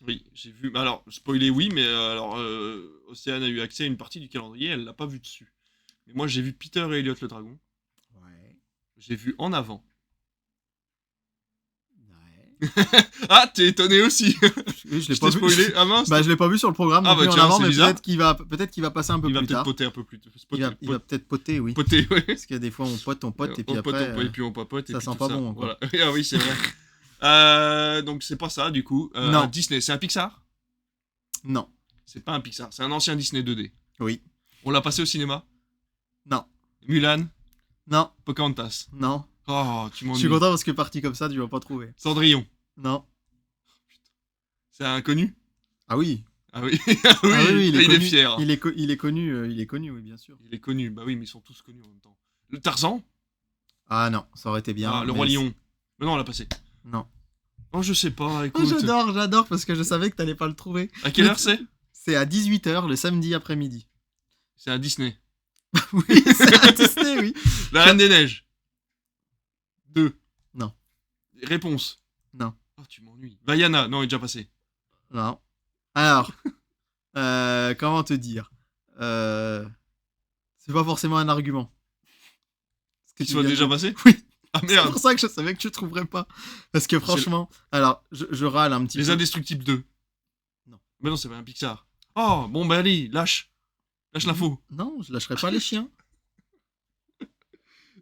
Oui, j'ai vu. Alors, spoiler, oui, mais Océane a eu accès à une partie du calendrier, elle l'a pas vu dessus. Mais moi, j'ai vu Peter et Elliot le dragon. Ouais. J'ai vu En avant. Ouais. Ah, t'es étonné aussi. Oui, je l'ai Je pas t'ai vu. spoilé. Ah mince. Bah je l'ai pas vu sur le programme Ah, non plus bah, en tiens, avant c'est mais bizarre. peut-être qu'il va passer un peu Il va plus peut-être tard. poter un peu plus. Il va peut-être poter oui. Poter, ouais. Parce qu'il y a des fois on pote et puis on pote, après on pote, et puis on papote. Et ça puis sent tout pas ça. bon, quoi. Voilà. Ah oui, c'est vrai. Donc, c'est pas ça, du coup. Non. Un Disney, c'est un Pixar? Non. C'est pas un Pixar, c'est un ancien Disney 2D. Oui. On l'a passé au cinéma? Non. Mulan? Non. Pocahontas? Non. Oh, tu Je m'ennuies. suis content parce que parti comme ça, tu vas pas trouver. Cendrillon? Non. C'est un inconnu? Ah oui. Ah oui, ah oui, Ah oui, il est connu. fier. Il est connu, oui, bien sûr. Il est connu, bah oui, mais ils sont tous connus en même temps. Le Tarzan? Ah non, ça aurait été bien. Ah, le mais Roi Lion? Mais non, on l'a passé. Non. Oh, je sais pas, Oh, écoute. j'adore parce que je savais que t'allais pas le trouver. À quelle heure c'est? C'est à 18h le samedi après-midi. C'est un Disney. Oui, c'est à Disney, oui. La Reine des Neiges? 2. Non. Réponse? Non. Oh, tu m'ennuies. Vaiana? Non, il est déjà passé. Non. Alors, comment te dire c'est pas forcément un argument. Qu'il soit déjà passé? Oui. Ah C'est merde. pour ça que je savais que tu trouverais pas. Parce que franchement, alors, je râle un petit Les peu. Indestructibles 2? Non. Mais non, c'est pas un Pixar. Oh, bon, bah allez, lâche. Lâche l'info. Non, je lâcherai pas les chiens.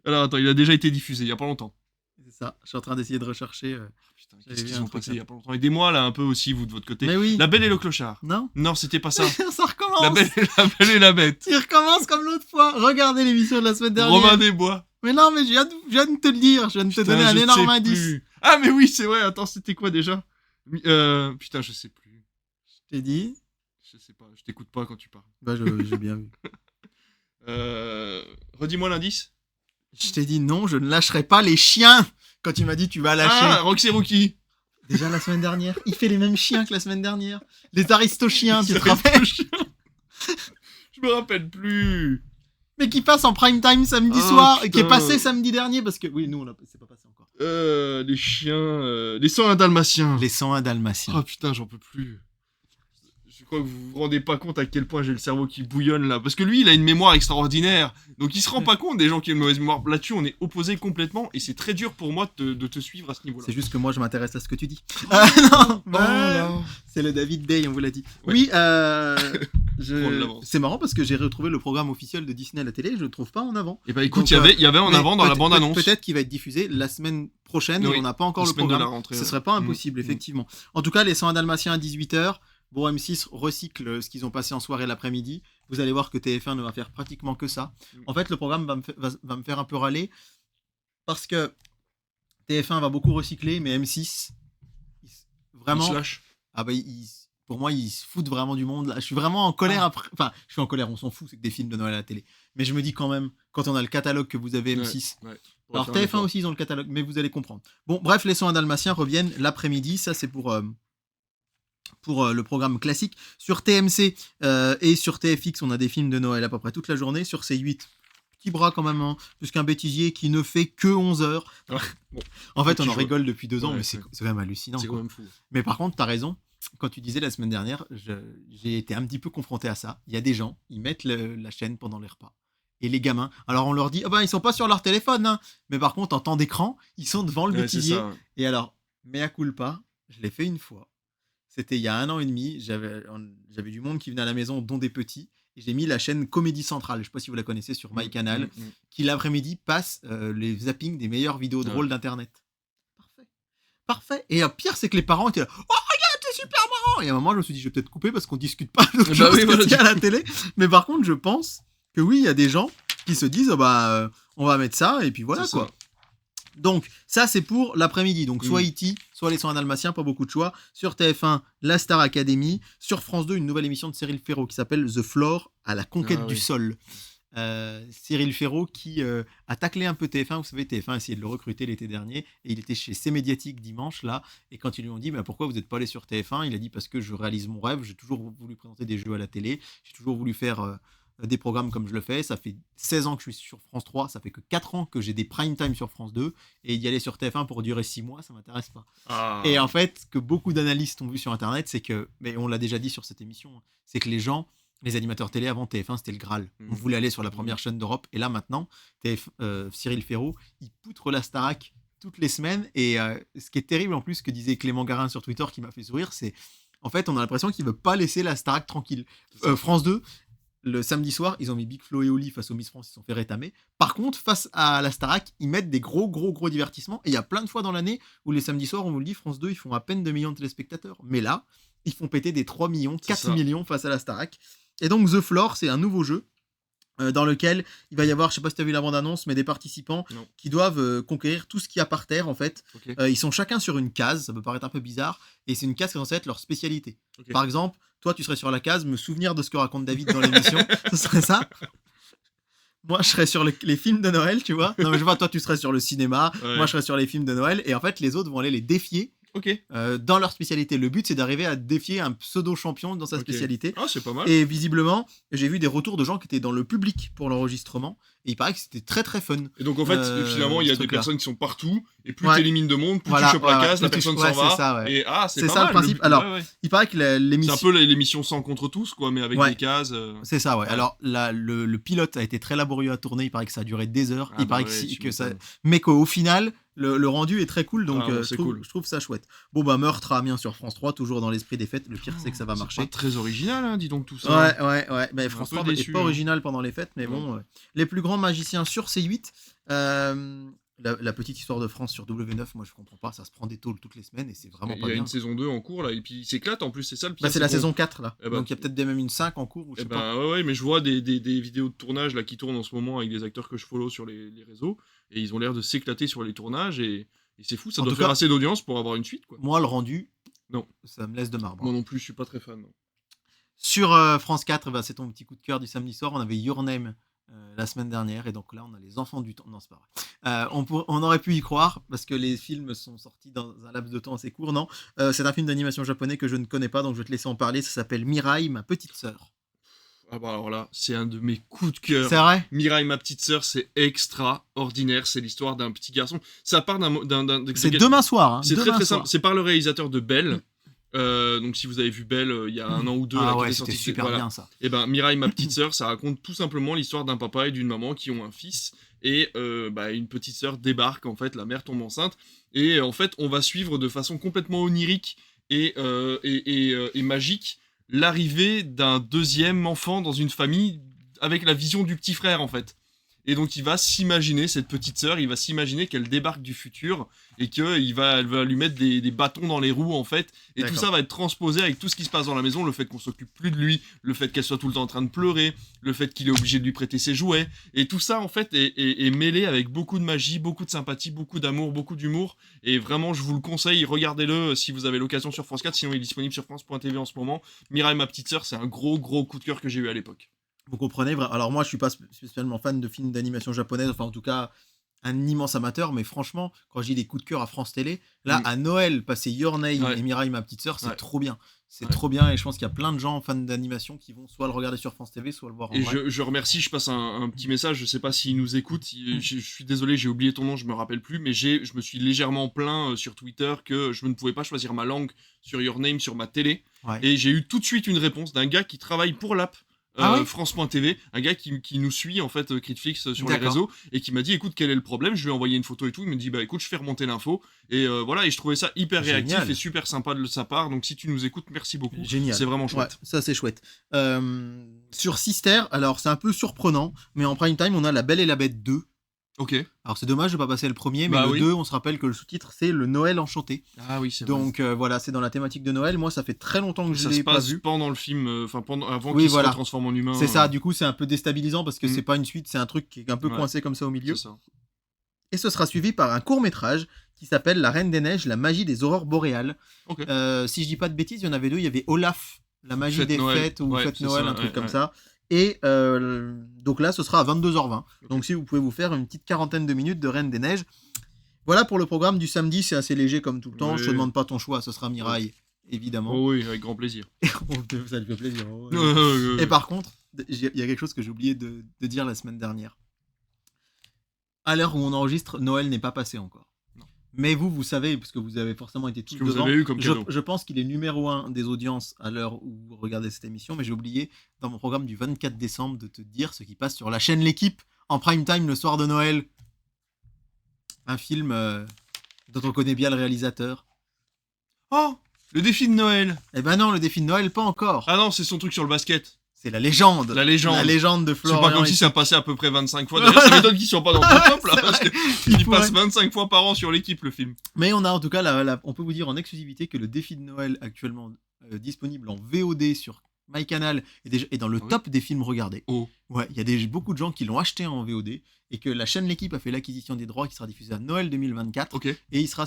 Alors attends, il a déjà été diffusé il y a pas longtemps. C'est ça, je suis en train d'essayer de rechercher. Putain, J'avais qu'est-ce vu qu'ils un ont truc, passé là. il y a pas longtemps? Aidez-moi là un peu aussi, vous de votre côté. Mais oui. La Belle et le Clochard? Non. Non, c'était pas ça. Ça recommence. La Belle et la Bête. Il recommence comme l'autre fois. Regardez l'émission de la semaine dernière. Romain des Bois. Mais non, mais je viens de te le dire. Je viens de te Putain, donner un je énorme sais indice. plus. Ah mais oui, c'est vrai. Attends, c'était quoi déjà? Putain, je sais plus. Je t'ai dit. Je sais pas. Je t'écoute pas quand tu parles. Bah, j'ai bien vu. Redis-moi l'indice. Je t'ai dit non, je ne lâcherai pas les chiens. Quand tu m'as dit tu vas lâcher. Ah, Roxy Rookie. Déjà la semaine dernière. Il fait les mêmes chiens que la semaine dernière. Les aristochiens, tu te rappelles? Je me rappelle plus. Mais qui passe en prime time samedi Oh, soir. Et qui est putain. passé samedi dernier parce que. Oui, nous, c'est pas passé encore. Les chiens. Les 101 Dalmatiens. Les 101 Dalmatiens. Oh putain, j'en peux plus. Je crois que vous vous rendez pas compte à quel point j'ai le cerveau qui bouillonne là. Parce que lui, il a une mémoire extraordinaire. Donc il se rend pas compte des gens qui ont une mauvaise mémoire. Là-dessus, on est opposés complètement. Et c'est très dur pour moi de te suivre à ce niveau-là. C'est juste que moi, je m'intéresse à ce que tu dis. Oh Non, là. c'est le David Day, on vous l'a dit. Ouais. Oui, Prends de l'avance. c'est marrant parce que j'ai retrouvé le programme officiel de Disney à la télé, je le trouve pas en avant. Et bah écoute, Donc, il y avait en Mais avant dans la bande-annonce. Peut-être qu'il va être diffusé la semaine prochaine, Oui, et on n'a pas encore la le semaine de la programme. rentrée, Ce ouais. serait pas impossible, Mm. effectivement. En tout cas, les 101 Dalmatiens à 18h. Bon, M6 recycle ce qu'ils ont passé en soirée l'après-midi. Vous allez voir que TF1 ne va faire pratiquement que ça. Mm. En fait, le programme va me faire un peu râler parce que TF1 va beaucoup recycler, mais M6, vraiment. Il se lâche. Ah bah, pour moi, ils se foutent vraiment du monde. Là. Je suis vraiment en colère après. Enfin, je suis en colère, on s'en fout, c'est que des films de Noël à la télé. Mais je me dis quand même, quand on a le catalogue que vous avez M6. Ouais. Alors TF1 aussi, ils ont le catalogue, mais vous allez comprendre. Bon, bref, les 101 Dalmatiens reviennent l'après-midi. Ça, c'est pour le programme classique. Sur TMC et sur TFX, on a des films de Noël à peu près toute la journée. Sur C8, petit bras quand même, hein, puisqu'un bêtisier qui ne fait que 11 heures. Bon. En fait, on Petit en jeu. rigole depuis 2 ans, Ouais, mais c'est ouais. quand même hallucinant. C'est quoi. quand même fou. Mais par contre, t'as raison. Quand tu disais la semaine dernière, j'ai été un petit peu confronté à ça. Il y a des gens, ils mettent la chaîne pendant les repas. Et les gamins, alors on leur dit, ah ben ils sont pas sur leur téléphone, hein. Mais par contre, en temps d'écran, ils sont devant le Ouais, c'est bêtisier. ça. Et alors, mea culpa, je l'ai fait une fois. C'était il y a 1 an et demi. J'avais du monde qui venait à la maison, dont des petits. et j'ai mis la chaîne Comédie Centrale, je sais pas si vous la connaissez, sur MyCanal, qui l'après-midi passe les zappings des meilleures vidéos drôles d'internet. Parfait. Et pire, c'est que les parents étaient là, oh regarde, c'est super marrant. Et à un moment, je me suis dit, je vais peut-être couper parce qu'on discute pas d'autre chose que ce qu'il y a à la télé. Mais par contre, je pense que oui, il y a des gens qui se disent, on va mettre ça et puis voilà c'est quoi. Ça. Donc ça c'est pour l'après-midi, donc soit E.T., soit Les 101 Dalmatiens, pas beaucoup de choix. Sur TF1, la Star Academy. Sur France 2, une nouvelle émission de Cyril Ferraud qui s'appelle The Floor, à la conquête du sol. Cyril Ferraud qui a taclé un peu TF1, vous savez, TF1 a essayé de le recruter l'été dernier et il était chez C Médiatique dimanche là, et quand ils lui ont dit pourquoi vous n'êtes pas allé sur TF1, il a dit parce que je réalise mon rêve, j'ai toujours voulu présenter des jeux à la télé, j'ai toujours voulu faire des programmes comme je le fais, ça fait 16 ans que je suis sur France 3, ça fait que 4 ans que j'ai des prime time sur France 2, et y aller sur TF1 pour durer 6 mois, ça m'intéresse pas. Et en fait, ce que beaucoup d'analystes ont vu sur internet, c'est que, mais on l'a déjà dit sur cette émission, c'est que les animateurs télé avant TF1, c'était le Graal. On voulait aller sur la première chaîne d'Europe. Et là, maintenant, Cyril Ferraud, il poutre la Starac toutes les semaines. Et ce qui est terrible, en plus, ce que disait Clément Garin sur Twitter, qui m'a fait sourire, c'est en fait, on a l'impression qu'il ne veut pas laisser la Starac tranquille. France 2, le samedi soir, ils ont mis Big Flo et Oli face aux Miss France, ils se sont fait rétamer. Par contre, face à la Starac, ils mettent des gros divertissements. Et il y a plein de fois dans l'année où les samedis soirs, on vous le dit, France 2, ils font à peine 2 millions de téléspectateurs. Mais là, ils font péter des 3 millions, 4 millions face à la Starac. Et donc The Floor, c'est un nouveau jeu dans lequel il va y avoir, je sais pas si tu as vu la bande-annonce, mais des participants qui doivent conquérir tout ce qu'il y a par terre en fait. Ils sont chacun sur une case, ça peut paraître un peu bizarre, et c'est une case qui est censée être leur spécialité. Par exemple, toi tu serais sur la case me souvenir de ce que raconte David dans l'émission, ce serait ça. Moi, je serais sur les films de Noël, tu vois. Non, mais je vois, toi, tu serais sur le cinéma. Moi, je serais sur les films de Noël. Et en fait, les autres vont aller les défier dans leur spécialité. Le but, c'est d'arriver à défier un pseudo-champion dans sa spécialité. Ah, c'est pas mal. Et visiblement, j'ai vu des retours de gens qui étaient dans le public pour l'enregistrement. Et il paraît que c'était très, très fun. Et donc, en fait, finalement, il y a des personnes qui sont partout. Et plus t'élimines de monde, plus tu chopes la case, la personne s'en va. Ça, et c'est pas ça mal, le principe. Alors, il paraît que l'émission... C'est un peu l'émission 100 contre tous, quoi, mais avec des cases. C'est ça, ouais. Alors, le pilote a été très laborieux à tourner. Il paraît que ça a duré des heures. Il paraît que ça... Mais qu'au final... Le rendu est très cool, donc je trouve ça chouette. Bon, Meurtre à Amiens sur France 3, toujours dans l'esprit des fêtes. Le pire, c'est que ça va marcher. C'est pas très original, hein, dis donc tout ça. Ouais. Mais France 3 n'est pas original pendant les fêtes, mais bon. Les plus grands magiciens sur C8. La petite histoire de France sur W9, moi je comprends pas, ça se prend des tôles toutes les semaines et c'est vraiment pas bien. Il y a une saison 2 en cours là, et puis il s'éclate en plus, c'est ça le pire. C'est la saison 4 là, donc il y a peut-être même une 5 en cours. Ou je sais pas. Ouais, mais je vois des vidéos de tournage là qui tournent en ce moment avec des acteurs que je follow sur les réseaux, et ils ont l'air de s'éclater sur les tournages, et c'est fou, ça doit faire assez d'audience pour avoir une suite, quoi. Moi, le rendu, non, ça me laisse de marbre. Moi non plus, je suis pas très fan. Non. Sur France 4, c'est ton petit coup de cœur du samedi soir, on avait Your Name la semaine dernière, et donc là on a Les Enfants du Temps. Non, c'est pas vrai. On aurait pu y croire parce que les films sont sortis dans un laps de temps assez court. Non, c'est un film d'animation japonais que je ne connais pas, donc je vais te laisser en parler. Ça s'appelle Mirai, ma petite sœur. Ah bah alors là, c'est un de mes coups de cœur. C'est vrai. Mirai, ma petite sœur, c'est extraordinaire. C'est l'histoire d'un petit garçon. Ça part c'est demain soir. Hein. C'est très simple. C'est par le réalisateur de Belle. Donc si vous avez vu Belle il y a 1 an ou 2, c'était super bien ça. Et Mirai, ma petite sœur, ça raconte tout simplement l'histoire d'un papa et d'une maman qui ont un fils, et une petite sœur débarque, en fait, la mère tombe enceinte, et en fait on va suivre de façon complètement onirique et magique l'arrivée d'un deuxième enfant dans une famille avec la vision du petit frère, en fait. Et donc il va s'imaginer, cette petite sœur, il va s'imaginer qu'elle débarque du futur et qu'elle va lui mettre des bâtons dans les roues, en fait. Et tout ça va être transposé avec tout ce qui se passe dans la maison, le fait qu'on s'occupe plus de lui, le fait qu'elle soit tout le temps en train de pleurer, le fait qu'il est obligé de lui prêter ses jouets. Et tout ça, en fait, est mêlé avec beaucoup de magie, beaucoup de sympathie, beaucoup d'amour, beaucoup d'humour. Et vraiment, je vous le conseille, regardez-le si vous avez l'occasion sur France 4, sinon il est disponible sur France.tv en ce moment. Mirai, ma petite sœur, c'est un gros coup de cœur que j'ai eu à l'époque. Vous comprenez. Alors moi, je suis pas spécialement fan de films d'animation japonaise, enfin en tout cas un immense amateur, mais franchement, quand j'ai des coups de cœur à France Télé, là à Noël, passer Your Name et Mirai, ma petite sœur, c'est trop bien. C'est trop bien, et je pense qu'il y a plein de gens fans d'animation qui vont soit le regarder sur France TV, soit le voir en vrai. Et je remercie, je passe un petit message, je sais pas s'il nous écoute, je suis désolé, j'ai oublié ton nom, je me rappelle plus, mais je me suis légèrement plaint sur Twitter que je ne pouvais pas choisir ma langue sur Your Name sur ma télé, et j'ai eu tout de suite une réponse d'un gars qui travaille pour l'app Ah ouais France.tv, un gars qui nous suit en fait Critflix sur les D'accord. réseaux et qui m'a dit écoute quel est le problème, je lui ai envoyé une photo et tout, il me dit bah écoute je fais remonter l'info et voilà et je trouvais ça hyper réactif Génial. et super sympa de sa part donc si tu nous écoutes merci beaucoup, Génial. c'est vraiment Ouais, chouette. ça c'est chouette. Sur Sister, alors c'est un peu surprenant, mais en prime time, on a La Belle et la Bête 2. Ok. Alors c'est dommage de pas passer le premier, mais Bah le oui. 2, on se rappelle que le sous-titre c'est Le Noël enchanté. Ah oui c'est vrai. Donc voilà, c'est dans la thématique de Noël. Moi, ça fait très longtemps que je Ça se l'ai pas passe vu. pendant le film, enfin avant Oui, qu'il voilà. se transforme en humain. C'est ça, du coup, c'est un peu déstabilisant parce que c'est pas une suite, c'est un truc qui est un peu Ouais. coincé comme ça au milieu. C'est ça. Et ce sera suivi par un court-métrage qui s'appelle La Reine des Neiges, la magie des aurores boréales. Ok. Si je dis pas de bêtises, il y en avait deux. Il y avait Olaf, la magie Fête des Noël. fêtes ou Ouais, fête c'est Noël, ça, un truc ouais, comme ouais. ça. Et donc là, ce sera à 22h20. Ok. Donc si vous pouvez vous faire une petite quarantaine de minutes de Reine des Neiges. Voilà pour le programme du samedi, c'est assez léger comme tout le temps. Oui. Je te demande pas ton choix, ce sera Mirail, évidemment. Oh oui, avec grand plaisir. Ça lui fait plaisir. Oh, oui. Et par contre, il y a quelque chose que j'ai oublié de dire la semaine dernière. À l'heure où on enregistre, Noël n'est pas passé encore. Non. Mais vous savez, parce que vous avez forcément été tous Ce que vous devant. avez eu comme cadeau. Je pense qu'il est numéro 1 des audiences à l'heure où vous regardez cette émission, mais j'ai oublié dans mon programme du 24 décembre de te dire ce qui passe sur la chaîne L'Équipe en prime time le soir de Noël. Un film dont on connaît bien le réalisateur. Oh, le défi de Noël. Eh ben non, le défi de Noël, pas encore. Ah non, c'est son truc sur le basket. C'est la légende. La légende. La légende de C'est Florian. pas comme si ça passait à peu près 25 fois. D'ailleurs, ça m'étonne qu'ils soient pas dans le top là, C'est parce vrai. qu'il pourrait. passe 25 fois par an sur l'équipe le film. Mais on a en tout cas, on peut vous dire en exclusivité que le défi de Noël actuellement disponible en VOD sur MyCanal est dans le Oui. top des films regardés. Oh. Ouais, il y a beaucoup de gens qui l'ont acheté en VOD et que la chaîne L'Équipe a fait l'acquisition des droits qui sera diffusé à Noël 2024 Ok. et il sera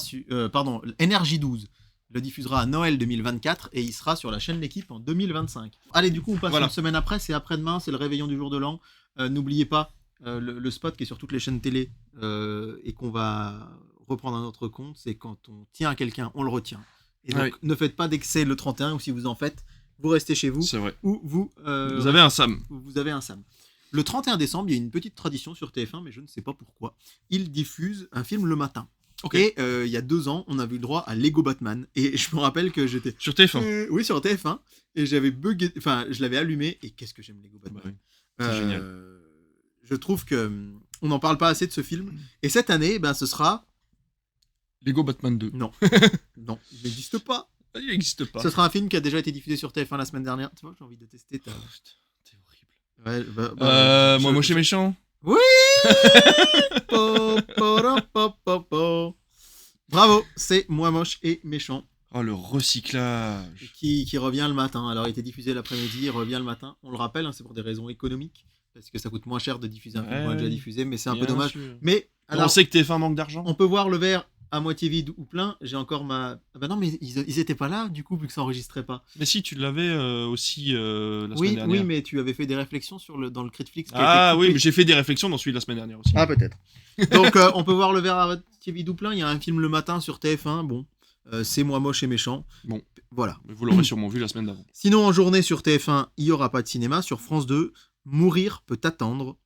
pardon, NRJ12 le diffusera à Noël 2024 et il sera sur la chaîne L'Équipe en 2025. Allez, du coup, on passe Voilà. une semaine après, c'est après-demain, c'est le réveillon du jour de l'an. N'oubliez pas le spot qui est sur toutes les chaînes télé et qu'on va reprendre à notre compte, c'est quand on tient à quelqu'un, on le retient. Et donc, Ouais. ne faites pas d'excès le 31 ou si vous en faites, vous restez chez vous C'est vrai. ou vous Vous avez un Sam. vous avez un Sam. Le 31 décembre, il y a une petite tradition sur TF1, mais je ne sais pas pourquoi. Ils diffusent un film le matin. Ok. Et il y a 2 ans, on avait eu le droit à Lego Batman. Et je me rappelle que j'étais... Sur TF1. Oui, sur TF1. Et j'avais bugué... Enfin, je l'avais allumé. Et qu'est-ce que j'aime Lego Batman. Bah oui. C'est génial. Je trouve que on n'en parle pas assez de ce film. Et cette année, ben, ce sera... Lego Batman 2. Non. Non, il n'existe pas. Ah, il n'existe pas. Ce sera un film qui a déjà été diffusé sur TF1 la semaine dernière. Tu vois, j'ai envie de tester ta... Oh, putain, t'es horrible. Ouais, Moi, moche et méchant. Oui. Bravo, c'est Moi moche et méchant Oh, le recyclage. qui revient le matin. Alors, il était diffusé l'après-midi, il revient le matin. On le rappelle, hein, c'est pour des raisons économiques, parce que ça coûte moins cher de diffuser un film qu'on a déjà diffusé, mais c'est un peu Bien dommage. sûr. Mais alors, On sait que TF1 manque d'argent. on peut voir le verre à moitié vide ou plein. J'ai encore ma... Ah bah non, mais ils étaient pas là, du coup, vu que ça enregistrait pas. Mais si, tu l'avais aussi la semaine Oui, dernière. oui, mais tu avais fait des réflexions dans le Critflix qui a Ah été oui, coupé. mais j'ai fait des réflexions dans celui de la semaine dernière aussi. Ah, peut-être. Donc, on peut voir le verre à moitié vide ou plein. Il y a un film le matin sur TF1. Bon, c'est Moi moche et méchant. Bon. Voilà. Mais vous l'aurez sûrement vu la semaine d'avant. Sinon, en journée sur TF1, il n'y aura pas de cinéma. Sur France 2, Mourir peut attendre.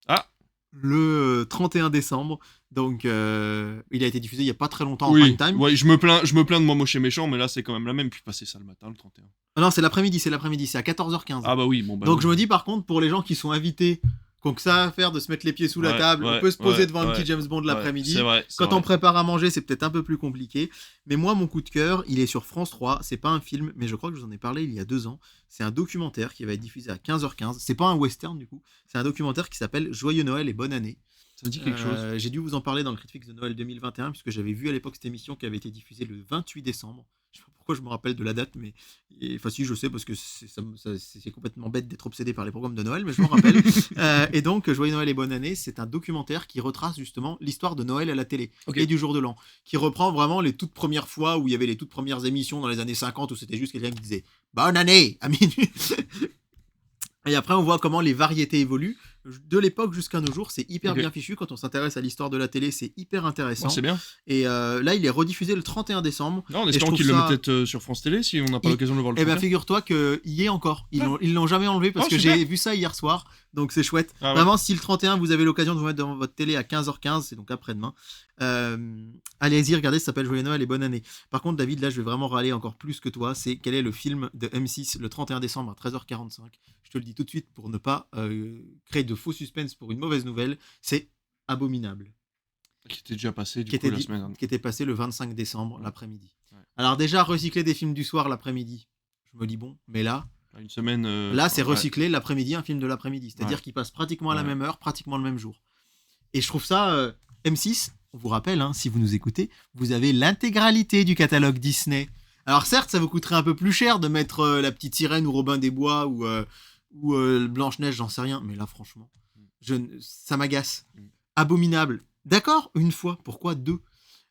Ah. Le 31 décembre. Donc, il a été diffusé il n'y a pas très longtemps en Oui, prime time. ouais, je me plains de Moi moche et méchant, mais là c'est quand même la même. Puis passer ça le matin, le 31. Ah non, c'est l'après-midi. C'est à 14h15. Ah bah oui, bon bah. Donc, oui. je me dis, par contre, pour les gens qui sont invités, qui ont que ça à faire de se mettre les pieds sous la Ouais, table, ouais, on peut se poser ouais, devant un ouais, petit James Bond Ouais, l'après-midi. c'est vrai. Quand on prépare à manger, c'est peut-être un peu plus compliqué. Mais moi, mon coup de cœur, il est sur France 3. C'est pas un film, mais je crois que je vous en ai parlé il y a 2 ans. C'est un documentaire qui va être diffusé à 15h15. C'est pas un western, du coup. C'est un documentaire qui s'appelle Joyeux Noël et bonne année. Ça me dit quelque chose. J'ai dû vous en parler dans le Critflix de Noël 2021, puisque j'avais vu à l'époque cette émission qui avait été diffusée le 28 décembre. Je sais pas pourquoi je me rappelle de la date, mais enfin si je sais parce que c'est complètement bête d'être obsédé par les programmes de Noël, mais je m'en rappelle. Et donc Joyeux Noël et bonne année, c'est un documentaire qui retrace justement l'histoire de Noël à la télé Ok. et du jour de l'an, qui reprend vraiment les toutes premières fois où il y avait les toutes premières émissions dans les années 50 où c'était juste quelqu'un qui disait bonne année à minuit. Et après, on voit comment les variétés évoluent. De l'époque jusqu'à nos jours, c'est hyper Ok. bien fichu. Quand on s'intéresse à l'histoire de la télé, c'est hyper intéressant. Ouais, c'est bien. Et là, il est rediffusé le 31 décembre. Non, en Et je espérant trouve qu'ils le ça- mettent peut-être sur France Télé si on n'a pas Il- l'occasion de le voir le Eh bien, 31. figure-toi qu'il y est encore. Ils l'ont jamais enlevé parce Oh, que super. j'ai vu ça hier soir. Donc, c'est chouette. Ah ouais. Vraiment, si le 31, vous avez l'occasion de vous mettre devant votre télé à 15h15, c'est donc après-demain. Allez-y, regardez, ça s'appelle Joyeux Noël et bonne année. Par contre, David, là, je vais vraiment râler encore plus que toi. C'est quel est le film de M6 le 31 décembre à 13h45. Je te le dis tout de suite pour ne pas créer de faux suspense pour une mauvaise nouvelle, c'est Abominable. Qui était déjà passé qui était passé le 25 décembre l'après-midi. Ouais. Alors déjà, recycler des films du soir l'après-midi, je me dis bon, mais là... Une semaine... là, c'est recycler l'après-midi, un film de l'après-midi. C'est-à-dire qu'il passe pratiquement à la même heure, pratiquement le même jour. Et je trouve ça... M6, on vous rappelle, hein, si vous nous écoutez, vous avez l'intégralité du catalogue Disney. Alors certes, ça vous coûterait un peu plus cher de mettre La Petite Sirène ou Robin des Bois ou Blanche-Neige, j'en sais rien. Mais là, franchement, ça m'agace. Abominable. D'accord, une fois. Pourquoi deux ?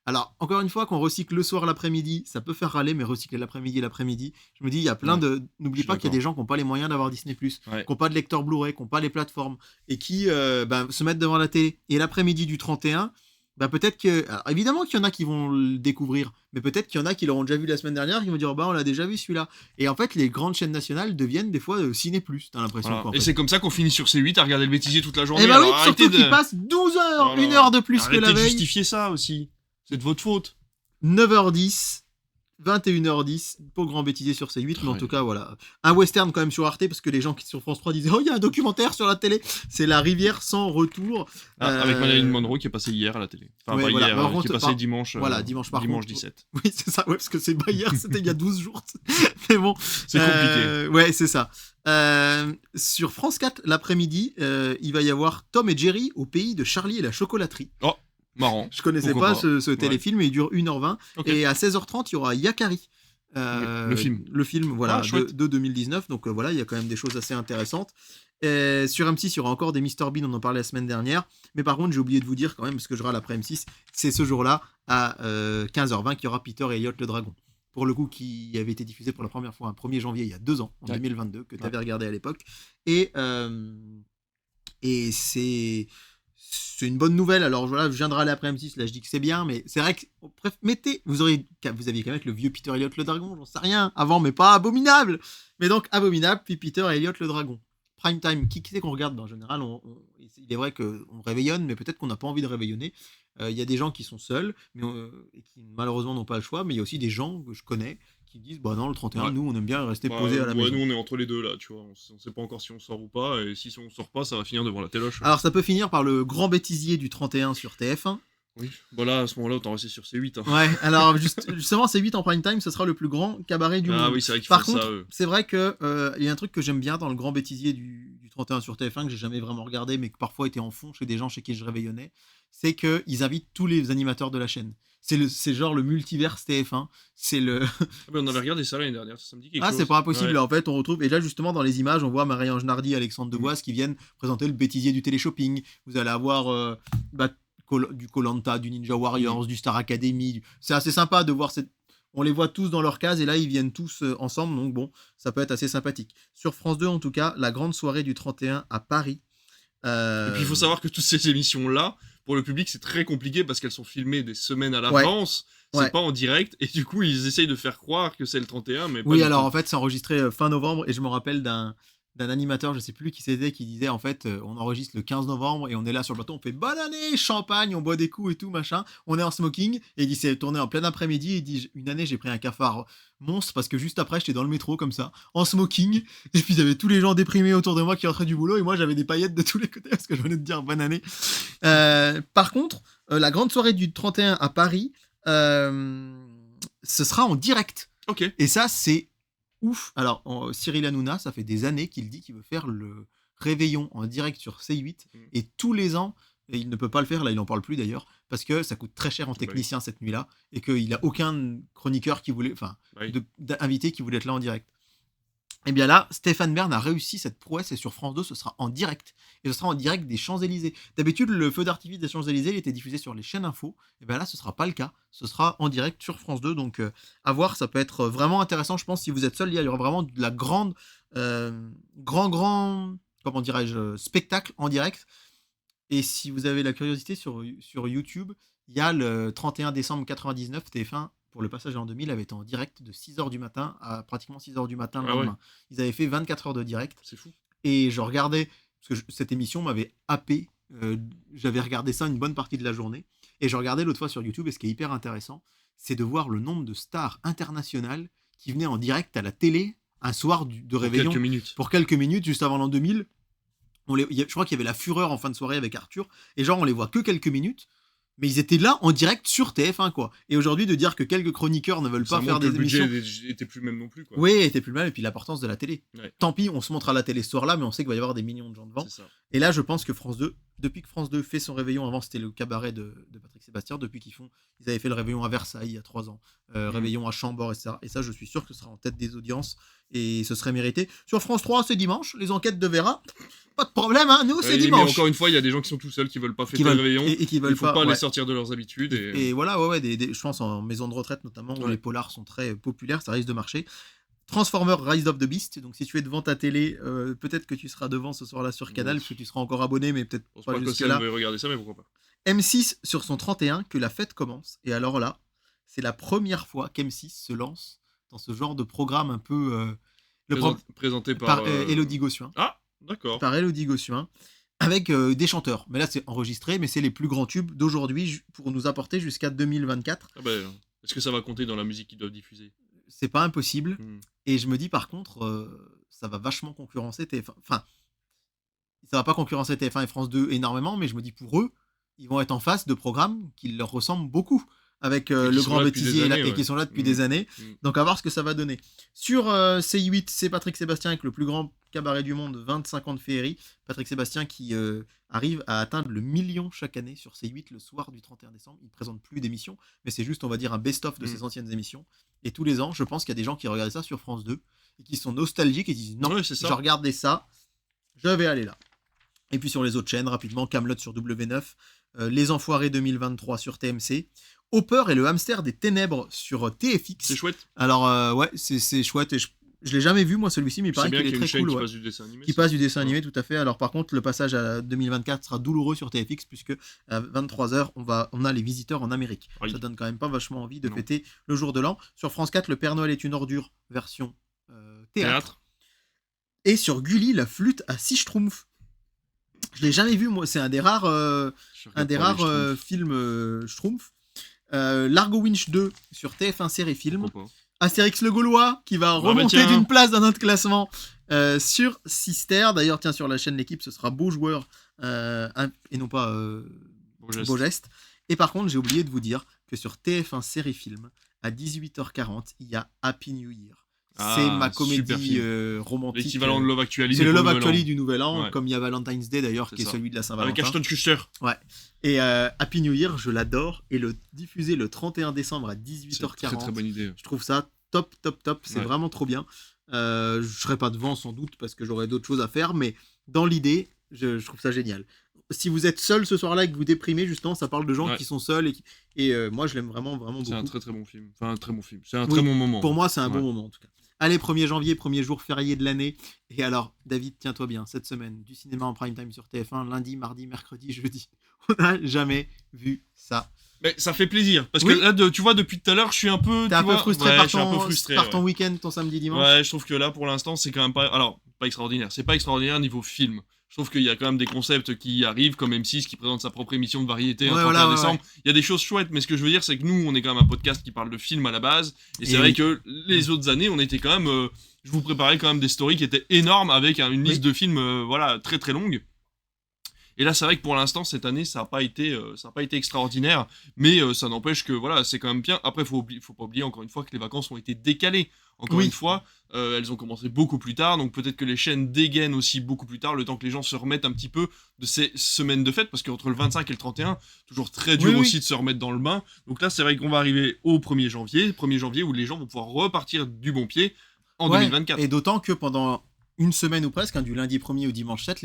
Alors, encore une fois, qu'on recycle le soir, l'après-midi, ça peut faire râler, mais recycler l'après-midi, je me dis, il y a plein de... N'oublie pas qu'il y a des gens qui n'ont pas les moyens d'avoir Disney+, qui n'ont pas de lecteur Blu-ray, qui n'ont pas les plateformes, et qui se mettent devant la télé. Et l'après-midi du 31, peut-être que... Alors, évidemment qu'il y en a qui vont le découvrir, mais peut-être qu'il y en a qui l'auront déjà vu la semaine dernière, qui vont dire, on l'a déjà vu celui-là. Et en fait, les grandes chaînes nationales deviennent des fois Ciné+, t'as l'impression. Voilà. Quoi, et c'est comme ça qu'on finit sur C8 à regarder le bêtisier toute la journée. Et oui, surtout qu'il passe 12 heures, une heure de plus que la veille. Arrêtez de justifier ça aussi. C'est de votre faute. 9h10, 21h10 pour Grand Bêtisier sur C8, mais en tout cas, voilà. Un western quand même sur Arte, parce que les gens qui sont sur France 3 disaient « Oh, il y a un documentaire sur la télé !» C'est La Rivière sans retour. Avec Marilyn Monroe qui est passé hier à la télé. Enfin, ouais, pas hier, qui est passé dimanche. Voilà, dimanche par contre. 17. Oui, c'est ça, parce que c'est pas hier, c'était il y a 12 jours. Mais bon. C'est compliqué. Ouais, c'est ça. Sur France 4, l'après-midi, il va y avoir Tom et Jerry au pays de Charlie et la chocolaterie. Oh, marrant. Je connaissais pas ce téléfilm, mais il dure 1h20. Okay. Et à 16h30, il y aura Yakari. Le film, voilà, de 2019. Donc voilà, il y a quand même des choses assez intéressantes. Sur M6, il y aura encore des Mr Bean, on en parlait la semaine dernière. Mais par contre, j'ai oublié de vous dire quand même, parce que je râle après M6, c'est ce jour-là, à 15h20, qu'il y aura Peter et Elliot le Dragon. Pour le coup, qui avait été diffusé pour la première fois un 1er janvier il y a 2 ans, en 2022, que tu avais regardé à l'époque. Et c'est une bonne nouvelle. Alors voilà, je viens de râler après M6, là je dis que c'est bien, mais c'est vrai que bref, vous aviez qu'à mettre le vieux Peter Elliot le Dragon, j'en sais rien, avant, mais pas Abominable. Mais donc Abominable, puis Peter Elliot le Dragon. Prime time, qui c'est qu'on regarde? En général, il est vrai qu'on réveillonne, mais peut-être qu'on n'a pas envie de réveillonner. Il y a des gens qui sont seuls, mais et qui malheureusement n'ont pas le choix, mais il y a aussi des gens que je connais qui disent non, le 31, nous on aime bien rester posé à la maison. Nous on est entre les deux là, tu vois, on sait pas encore si on sort ou pas, et si on sort pas, ça va finir devant la téloche. Alors ça peut finir par le grand bêtisier du 31 sur TF1. Oui, à ce moment-là, autant rester sur C8. Hein. Ouais, alors justement, C8 en prime time, ce sera le plus grand cabaret du monde. Ah oui, c'est vrai qu'ils Par font contre, ça, eux. c'est vrai qu'il y a un truc que j'aime bien dans le grand bêtisier du 31 sur TF1, que j'ai jamais vraiment regardé, mais que parfois était en fond chez des gens chez qui je réveillonnais, c'est qu'ils invitent tous les animateurs de la chaîne. C'est genre le multiverse TF1. C'est le. On avait regardé ça l'année dernière, ça me dit quelque chose. Ah, c'est pas impossible. Ouais. En fait, on retrouve. Et là, justement, dans les images, on voit Marie-Ange Nardi et Alexandre Devoise qui viennent présenter le bêtisier du téléshopping. Vous allez avoir du Koh-Lanta, du Ninja Warriors, du Star Academy. C'est assez sympa de voir On les voit tous dans leur case et là, ils viennent tous ensemble. Donc bon, ça peut être assez sympathique. Sur France 2, en tout cas, la grande soirée du 31 à Paris. Et puis, il faut savoir que toutes ces émissions-là, pour le public, c'est très compliqué parce qu'elles sont filmées des semaines à l'avance. Ouais. C'est pas en direct. Et du coup, ils essayent de faire croire que c'est le 31, mais pas oui, alors en fait, c'est enregistré fin novembre et je me rappelle d'un animateur, je sais plus qui c'était, qui disait en fait, on enregistre le 15 novembre et on est là sur le plateau, on fait bonne année, champagne, on boit des coups et tout, machin. On est en smoking et il dit c'est tourné en plein après-midi. Il dit une année, j'ai pris un cafard monstre parce que juste après, j'étais dans le métro comme ça, en smoking. Et puis, il y avait tous les gens déprimés autour de moi qui rentraient du boulot et moi, j'avais des paillettes de tous les côtés parce que je venais de dire bonne année. Par contre, la grande soirée du 31 à Paris, ce sera en direct. Ok. Et ça, c'est ouf. Alors, Cyril Hanouna, ça fait des années qu'il dit qu'il veut faire le réveillon en direct sur C8. Et tous les ans, et il ne peut pas le faire, là, il n'en parle plus d'ailleurs, parce que ça coûte très cher en technicien cette nuit-là, et qu'il n'a aucun chroniqueur qui voulait, invité qui voulait être là en direct. Et bien là, Stéphane Bern a réussi cette prouesse, et sur France 2, ce sera en direct. Et ce sera en direct des Champs-Élysées. D'habitude, le feu d'artifice des Champs-Élysées, il était diffusé sur les chaînes info. Et bien là, ce sera pas le cas. Ce sera en direct sur France 2. Donc, à voir, ça peut être vraiment intéressant. Je pense, si vous êtes seul, il y aura vraiment de la grande, comment dirais-je, spectacle en direct. Et si vous avez la curiosité sur YouTube, il y a le 31 décembre 99, TF1, pour le passage en 2000, avait été en direct de 6h du matin à pratiquement 6h du matin le lendemain. Ouais. Ils avaient fait 24 heures de direct. C'est fou. Et je regardais, parce que cette émission m'avait happé. J'avais regardé ça une bonne partie de la journée. Et je regardais l'autre fois sur YouTube, et ce qui est hyper intéressant, c'est de voir le nombre de stars internationales qui venaient en direct à la télé un soir de Pour réveillon. quelques minutes. Pour quelques minutes, juste avant l'an 2000. Je crois qu'il y avait la fureur en fin de soirée avec Arthur. Et genre, on les voit que quelques minutes. Mais ils étaient là en direct sur TF1, quoi. Et aujourd'hui, de dire que quelques chroniqueurs ne veulent pas faire des émissions. Le budget était plus le même non plus, quoi. Oui, était plus le même. Et puis l'importance de la télé. Ouais. Tant pis, on se montre à la télé ce soir-là, mais on sait qu'il va y avoir des millions de gens devant. C'est ça. Et là, je pense que France 2, depuis que France 2 fait son réveillon, avant c'était le cabaret de Patrick Sébastien, depuis ils avaient fait le réveillon à Versailles il y a 3 ans, réveillon à Chambord, etc. Et ça, je suis sûr que ce sera en tête des audiences et ce serait mérité. Sur France 3, c'est dimanche, les enquêtes de Vera. Pas de problème, hein, nous, c'est dimanche. Mais encore une fois, il y a des gens qui sont tout seuls, qui veulent pas fêter le réveillon. Et qui veulent il faut pas les sortir de leurs habitudes. Et voilà, je pense en maison de retraite notamment, où les polars sont très populaires, ça risque de marcher. Transformers Rise of the Beast, donc si tu es devant ta télé, peut-être que tu seras devant ce soir-là sur Canal, parce que tu seras encore abonné, mais peut-être pas jusque-là. On va regarder ça, mais pourquoi pas. M6 sur son 31, que la fête commence, et alors là, c'est la première fois qu'M6 se lance dans ce genre de programme un peu... présenté par Élodie Gossuin. Ah, d'accord. Par Élodie Gossuin, avec des chanteurs. Mais là, c'est enregistré, mais c'est les plus grands tubes d'aujourd'hui pour nous apporter jusqu'à 2024. Ah ben, est-ce que ça va compter dans la musique qu'ils doivent diffuser ? C'est pas impossible. Et je me dis, par contre, ça va vachement concurrencer TF1. Enfin, ça va pas concurrencer TF1 et France 2 énormément, mais je me dis, pour eux, ils vont être en face de programmes qui leur ressemblent beaucoup. Avec le grand bêtisier et qui sont là depuis des années. Donc à voir ce que ça va donner. Sur C8, c'est Patrick Sébastien avec le plus grand cabaret du monde, 25 ans de féerie. Patrick Sébastien qui arrive à atteindre le million chaque année sur C8 le soir du 31 décembre. Il ne présente plus d'émissions, mais c'est juste, on va dire, un best-of de ses anciennes émissions. Et tous les ans, je pense qu'il y a des gens qui regardaient ça sur France 2 et qui sont nostalgiques et qui disent non, je regardais ça, je vais aller là. Et puis sur les autres chaînes, rapidement, Kaamelott sur W9, Les Enfoirés 2023 sur TMC, Hopper et le hamster des ténèbres sur TFX. C'est chouette. Alors ouais, c'est chouette et je l'ai jamais vu moi celui-ci, mais il paraît qu'il est très cool. Qui passe du dessin animé. Qui passe du dessin animé, tout à fait. Alors par contre, le passage à 2024 sera douloureux sur TFX puisque à 23h, on a les visiteurs en Amérique. Oui. Ça donne quand même pas vachement envie de fêter le jour de l'an. Sur France 4, le Père Noël est une ordure version théâtre. Et sur Gulli, la flûte à 6 schtroumpfs. Je l'ai jamais vu moi, c'est un des rares films schtroumpfs. Largo Winch 2 sur TF1 série film. Astérix le Gaulois qui va remonter d'une place dans notre classement sur Sister. D'ailleurs, tiens, sur la chaîne L'équipe, ce sera Beau Joueur et non pas Beau Geste. Et par contre, j'ai oublié de vous dire que sur TF1 série film, à 18h40, il y a Happy New Year. C'est ma comédie romantique. L'équivalent de Love Actually. C'est le Love Actually du Nouvel An, comme il y a Valentine's Day d'ailleurs, qui est celui de la Saint-Valentin. Avec Ashton Kutcher. Ouais. Et Happy New Year, je l'adore. Et le diffuser le 31 décembre à 18h40. C'est très bonne idée. Je trouve ça top. C'est vraiment trop bien. Je serai pas devant sans doute parce que j'aurai d'autres choses à faire, mais dans l'idée, je trouve ça génial. Si vous êtes seul ce soir-là et que vous déprimez, justement, ça parle de gens qui sont seuls et moi je l'aime vraiment beaucoup. C'est un très bon film. Enfin, un très bon film. C'est un très bon moment. Pour moi, c'est un bon moment en tout cas. Allez, 1er janvier, premier jour férié de l'année. Et alors, David, tiens-toi bien, cette semaine, du cinéma en prime time sur TF1, lundi, mardi, mercredi, jeudi. On n'a jamais vu ça. Mais ça fait plaisir. Parce que là, tu vois, depuis tout à l'heure, je suis un peu... T'es un peu frustré par ton week-end, ton samedi, dimanche. Ouais, je trouve que là, pour l'instant, c'est quand même pas... Alors, pas extraordinaire. C'est pas extraordinaire niveau film. Je trouve qu'il y a quand même des concepts qui arrivent, comme M6 qui présente sa propre émission de variété en 31 décembre. Il y a des choses chouettes, mais ce que je veux dire, c'est que nous, on est quand même un podcast qui parle de film à la base. Et c'est vrai que les autres années, on était quand même... je vous préparais quand même des stories qui étaient énormes avec une liste de films très très longue. Et là, c'est vrai que pour l'instant, cette année, ça n'a pas été extraordinaire, mais ça n'empêche que voilà, c'est quand même bien. Après, faut pas oublier encore une fois que les vacances ont été décalées. Encore une fois, elles ont commencé beaucoup plus tard, donc peut-être que les chaînes dégainent aussi beaucoup plus tard, le temps que les gens se remettent un petit peu de ces semaines de fête, parce qu'entre le 25 et le 31, toujours très dur aussi de se remettre dans le bain. Donc là, c'est vrai qu'on va arriver au 1er janvier, où les gens vont pouvoir repartir du bon pied en 2024. Et d'autant que pendant une semaine ou presque, du lundi 1er au dimanche 7,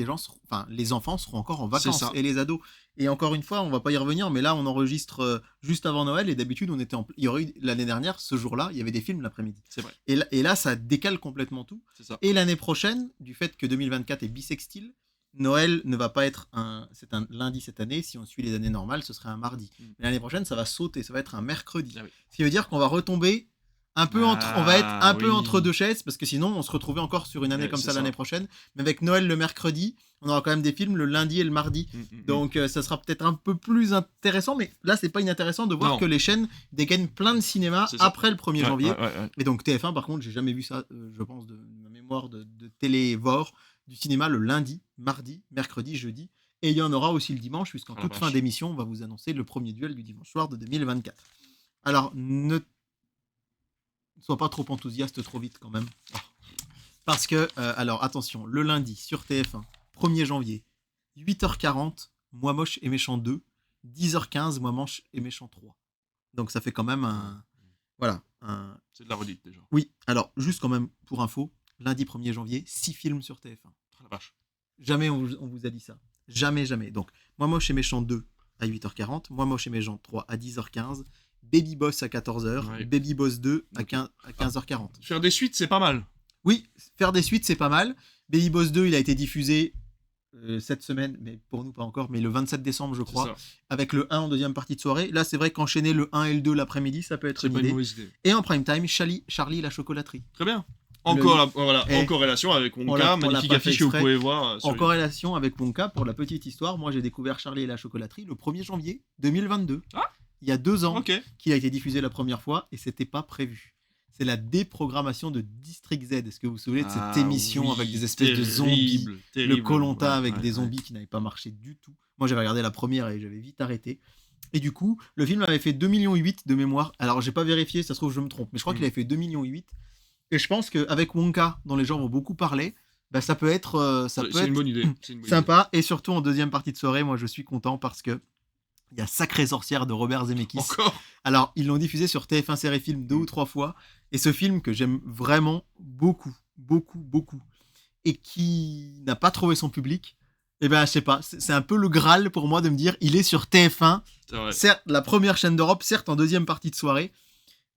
les enfants seront encore en vacances et les ados. Et encore une fois, on va pas y revenir, mais là on enregistre juste avant Noël et d'habitude il y aurait eu l'année dernière, ce jour-là, il y avait des films l'après-midi. C'est vrai. Et là, ça décale complètement tout. C'est ça. Et l'année prochaine, du fait que 2024 est bissextile, Noël ne va pas être c'est un lundi cette année. Si on suit les années normales, ce serait un mardi. Mais l'année prochaine, ça va sauter, ça va être un mercredi. Ce qui veut dire qu'on va retomber on va être un peu oui. entre deux chaises, parce que sinon, on se retrouvait encore sur une année comme c'est ça ça. l'année prochaine. Mais avec Noël le mercredi, on aura quand même des films le lundi et le mardi. Donc, ça sera peut-être un peu plus intéressant. Mais là, c'est pas inintéressant de voir Non. que les chaînes dégainent plein de cinéma C'est ça. après le 1er janvier. Ouais. Et donc, TF1, par contre, j'ai jamais vu ça, je pense, de ma mémoire de télévore, du cinéma le lundi, mardi, mercredi, jeudi. Et il y en aura aussi le dimanche, puisqu'en Oh la toute fin vache. d'émission, on va vous annoncer le premier duel du dimanche soir de 2024. Alors, ne sois pas trop enthousiaste trop vite quand même. Parce que, alors attention, le lundi sur TF1, 1er janvier, 8h40, Moi moche et méchant 2, 10h15, Moi moche et méchant 3. Donc ça fait quand même un... Voilà. C'est de la redite déjà. Oui, alors juste quand même pour info, lundi 1er janvier, 6 films sur TF1. Oh la vache. Jamais on vous a dit ça. Jamais. Donc, Moi moche et méchant 2 à 8h40, Moi moche et méchant 3 à 10h15, Baby Boss à 14h, Ouais. Baby Boss 2 à 15h40. Faire des suites, c'est pas mal. Oui, faire des suites, c'est pas mal. Baby Boss 2, il a été diffusé cette semaine, mais pour nous pas encore, mais le 27 décembre, je crois, avec le 1 en deuxième partie de soirée. Là, c'est vrai qu'enchaîner le 1 et le 2 l'après-midi, ça peut être C'est une pas idée. une mauvaise idée. Et en prime time, Charlie et la chocolaterie. Très bien. Encore, en Eh, corrélation avec on Wonka, l'a pas magnifique fait affiche que vous exprès. pouvez voir. En corrélation avec Wonka, pour la petite histoire, moi j'ai découvert Charlie et la chocolaterie le 1er janvier 2022. Ah, il y a 2 ans ok. qu'il a été diffusé la première fois et c'était pas prévu. C'est la déprogrammation de District Z. Est-ce que vous vous souvenez de cette émission avec des espèces de zombies, le Koh-Lanta avec des zombies qui n'avaient pas marché du tout. Moi j'avais regardé la première et j'avais vite arrêté. Et du coup, le film avait fait 2,8 millions de mémoire. Alors j'ai pas vérifié, ça se trouve je me trompe, mais je crois qu'il avait fait 2,8 millions. Et je pense qu'avec Wonka, dont les gens vont beaucoup parler, bah, ça peut être, C'est une bonne idée. sympa. Et surtout en deuxième partie de soirée, moi je suis content parce que il y a Sacrée sorcière de Robert Zemeckis. Encore. Alors, ils l'ont diffusé sur TF1 Série Film 2 ou 3 fois. Et ce film que j'aime vraiment beaucoup, et qui n'a pas trouvé son public, eh ben, je sais pas, c'est un peu le Graal pour moi de me dire, il est sur TF1. C'est vrai. Certes, la première chaîne d'Europe, certes en deuxième partie de soirée.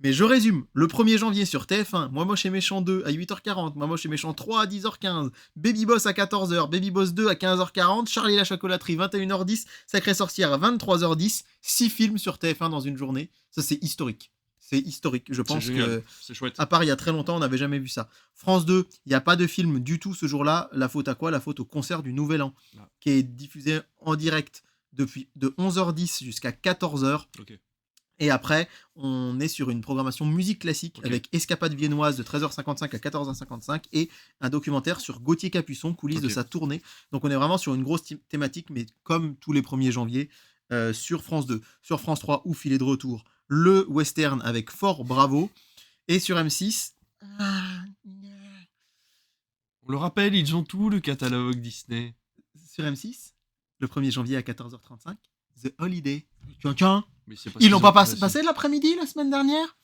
Mais je résume, le 1er janvier sur TF1, Moi moche et méchant 2 à 8h40, Moi moche et méchant 3 à 10h15, Baby Boss à 14h, Baby Boss 2 à 15h40, Charlie et la chocolaterie 21h10, Sacrée sorcière à 23h10, 6 films sur TF1 dans une journée. Ça c'est historique. C'est historique. Je pense que, c'est chouette. À part il y a très longtemps, on n'avait jamais vu ça. France 2, il n'y a pas de film du tout ce jour-là. La faute à quoi? La faute au concert du Nouvel An, qui est diffusé en direct depuis de 11h10 jusqu'à 14h. Ok. Et après, on est sur une programmation musique classique avec Escapade viennoise de 13h55 à 14h55 et un documentaire sur Gauthier Capuçon, coulisses de sa tournée. Donc on est vraiment sur une grosse thématique, mais comme tous les 1er janvier, sur France 2. Sur France 3, Ouf, il est de retour, le western avec Fort Bravo. Et sur M6... On le rappelle, ils ont tout le catalogue Disney. Sur M6, le 1er janvier à 14h35, The Holiday. Tiens. Ils l'ont pas passé l'après-midi la semaine dernière?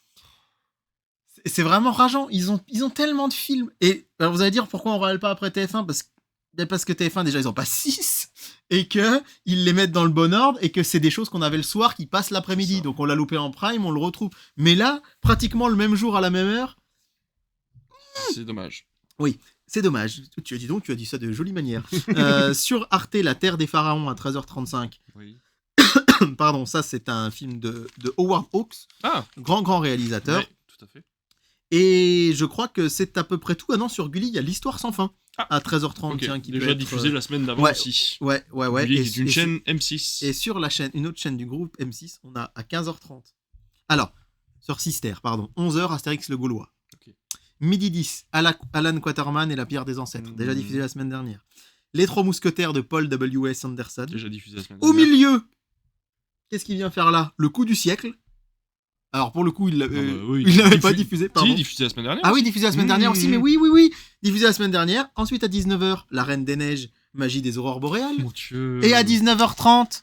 C'est vraiment rageant. Ils ont tellement de films. Et alors vous allez dire pourquoi on râle pas après TF1 parce que TF1 déjà ils ont pas 6 et que ils les mettent dans le bon ordre et que c'est des choses qu'on avait le soir qui passent l'après-midi. Donc on l'a loupé en prime, on le retrouve. Mais là, pratiquement le même jour à la même heure. C'est dommage. Oui. C'est dommage. Tu as dit ça de jolie manière. Sur Arte, La Terre des Pharaons à 13h35. Oui. Pardon, ça c'est un film de Howard Hawks, grand réalisateur. Ouais, tout à fait. Et je crois que c'est à peu près tout. Ah non, sur Gulli, il y a L'Histoire sans fin à 13h30. Okay. Qui déjà peut être diffusé la semaine d'avant aussi. Ouais. Gulli est une chaîne M6. Et sur une autre chaîne du groupe M6, on a à 15h30. Alors, sur Sister, pardon, 11h, Astérix le Gaulois. Okay. Midi 10, Alan Quaterman et la pierre des ancêtres, déjà diffusé la semaine dernière. Les Trois Mousquetaires de Paul W.S. Anderson. Déjà diffusé la semaine dernière. Au milieu, qu'est-ce qu'il vient faire là? Le coup du siècle. Alors pour le coup, il l'avait pas diffusé. Pardon. Si, diffusé la semaine dernière. Ah oui, diffusé la semaine dernière aussi, mais oui. Diffusé la semaine dernière. Ensuite à 19h, La Reine des Neiges, Magie des Aurores Boréales. Mon Dieu. Et à 19h30,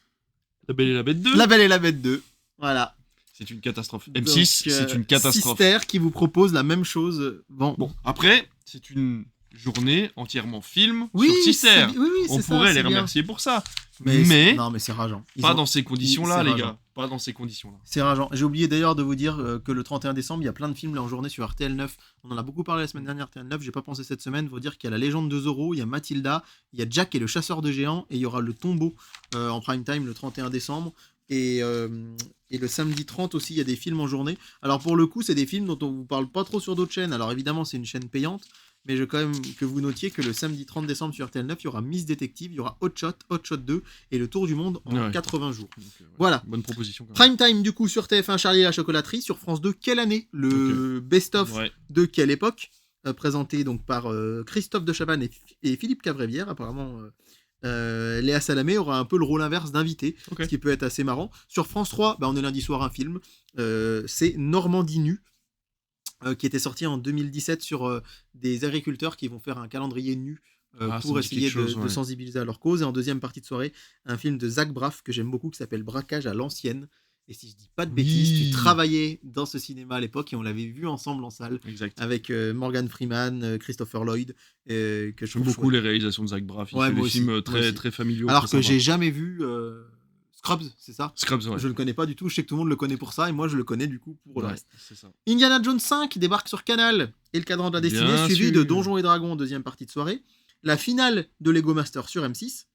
La Belle et la Bête 2. La Belle et la Bête 2. Voilà. C'est une catastrophe. M6, c'est une catastrophe. Sister qui vous propose la même chose. Bon. Après, c'est une journée entièrement film sur Sister. On pourrait les remercier pour ça. Mais non, mais c'est rageant. Dans ces conditions-là, les gars. Pas dans ces conditions-là. C'est rageant. J'ai oublié d'ailleurs de vous dire que le 31 décembre, il y a plein de films là en journée sur RTL 9. On en a beaucoup parlé la semaine dernière, RTL 9. J'ai pas pensé cette semaine. Vous dire qu'il y a La Légende de Zorro, il y a Mathilda, il y a Jack et le chasseur de géants et il y aura Le Tombeau en prime time le 31 décembre. Et le samedi 30 aussi, il y a des films en journée. Alors pour le coup, c'est des films dont on vous parle pas trop sur d'autres chaînes. Alors évidemment, c'est une chaîne payante, mais je veux quand même que vous notiez que le samedi 30 décembre sur RTL9, il y aura Miss Détective, il y aura Hot Shot 2 et le Tour du monde en 80 jours. Donc, voilà. Bonne proposition. Quand même. Prime time du coup sur TF1, Charlie et la chocolaterie. Sur France 2, quelle année? Le best-of de quelle époque? Présenté donc par Christophe de Chavannes et Philippe Cavrevière. Apparemment, Léa Salamé aura un peu le rôle inverse d'invité, ce qui peut être assez marrant. Sur France 3, on est lundi soir un film. C'est Normandie nue, qui était sorti en 2017 sur des agriculteurs qui vont faire un calendrier nu pour essayer de sensibiliser à leur cause. Et en deuxième partie de soirée, un film de Zach Braff que j'aime beaucoup qui s'appelle Braquage à l'ancienne. Et si je dis pas de bêtises, tu travaillais dans ce cinéma à l'époque et on l'avait vu ensemble en salle. Exact. Avec Morgan Freeman, Christopher Lloyd. Que je trouve beaucoup les réalisations de Zach Braff. Il fait des films très familiaux. Alors que j'ai jamais vu Scrubs, c'est ça? Scrubs, ouais. Je ne connais pas du tout. Je sais que tout le monde le connaît pour ça et moi je le connais du coup pour le reste. C'est ça. Indiana Jones 5 débarque sur Canal et le cadran de la destinée, suivi de Donjons et Dragons en deuxième partie de soirée. La finale de Lego Master sur M6.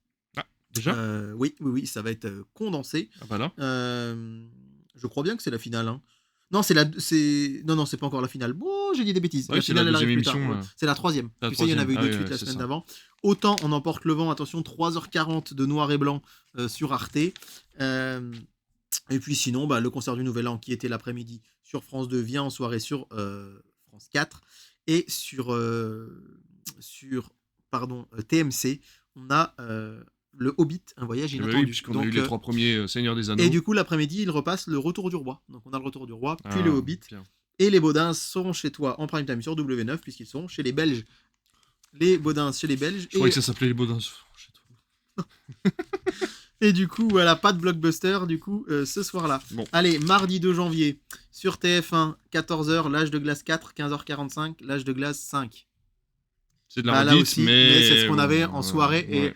Déjà oui, ça va être condensé. Ah bah là. Je crois bien que c'est la finale. Hein. Non, c'est pas encore la finale. Bon, j'ai dit des bêtises. La finale, elle arrive plus tard. C'est la troisième. Tu sais, il y en avait eu deux de suite la semaine d'avant. Autant on emporte le vent. Attention, 3h40 de noir et blanc sur Arte. Et puis sinon, le concert du Nouvel An qui était l'après-midi sur France 2 vient en soirée sur France 4. Et sur TMC, on a le Hobbit, un voyage inattendu. Oui, puisqu'on a eu les 3 premiers Seigneurs des Anneaux. Et du coup, l'après-midi, il repasse le Retour du Roi. Donc on a le Retour du Roi, puis le Hobbit. Bien. Et les Baudins seront chez toi en prime time sur W9, puisqu'ils sont chez les Belges. Les Baudins chez les Belges. Je croyais que ça s'appelait les Baudins chez toi. Et du coup, voilà, pas de blockbuster, du coup, ce soir-là. Bon. Allez, mardi 2 janvier, sur TF1, 14h, L'Âge de glace 4, 15h45, L'Âge de glace 5. C'est de la redite, aussi, mais c'est ce qu'on avait en soirée.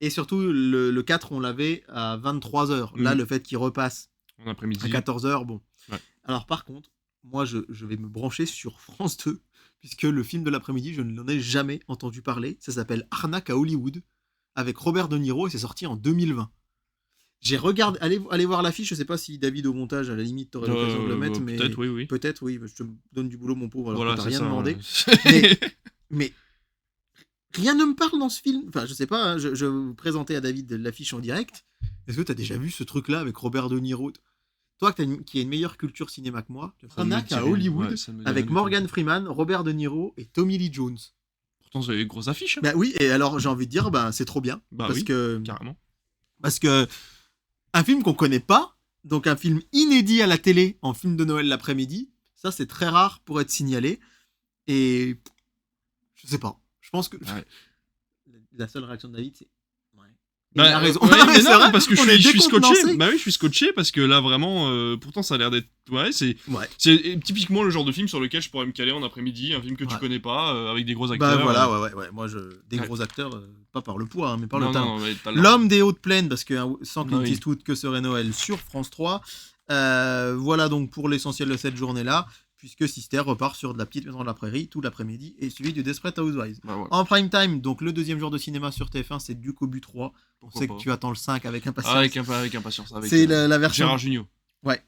Et surtout, le 4, on l'avait à 23h. Là, le fait qu'il repasse en après-midi à 14h, bon. Ouais. Alors, par contre, moi, je vais me brancher sur France 2, puisque le film de l'après-midi, je ne l'en ai jamais entendu parler. Ça s'appelle Arnaque à Hollywood, avec Robert De Niro, et c'est sorti en 2020. J'ai regardé, allez voir l'affiche, je sais pas si David au montage, à la limite, t'aurais l'occasion de le mettre, mais... Peut-être, oui. Peut-être, oui, je te donne du boulot, mon pauvre, alors voilà, que t'as rien demandé. Ouais. mais rien ne me parle dans ce film. Enfin, je sais pas, hein, je vais vous présenter à David l'affiche en direct. Est-ce que tu as déjà vu ce truc-là avec Robert De Niro? Toi qui as une meilleure culture cinéma que moi, Arnaque à Hollywood avec Morgan Freeman, Robert De Niro et Tommy Lee Jones. Pourtant, vous avez une grosse affiche. Hein. Bah oui, et alors j'ai envie de dire, c'est trop bien. Carrément. Parce que un film qu'on connaît pas, donc un film inédit à la télé en film de Noël l'après-midi, ça c'est très rare pour être signalé. Et je sais pas. Je pense que la seule réaction de David, c'est il a raison. Mais non, parce que je suis scotché. Bah oui, je suis scotché parce que là vraiment, pourtant ça a l'air d'être. C'est typiquement le genre de film sur lequel je pourrais me caler en après-midi, un film que tu connais pas, avec des gros acteurs. Bah voilà, moi des gros acteurs, pas par le poids, mais par le talent. L'homme des hautes plaines, parce que sans Clint Eastwood, que serait Noël sur France 3. Voilà donc pour l'essentiel de cette journée-là. Puisque Sister repart sur de la petite maison de la prairie tout l'après-midi et suivi du Desperate Housewives. En prime time, donc le deuxième jour de cinéma sur TF1, c'est Duke au but 3. On sait que tu attends le 5 avec impatience. Avec impatience. C'est la version Gérard Jugnot. Ouais.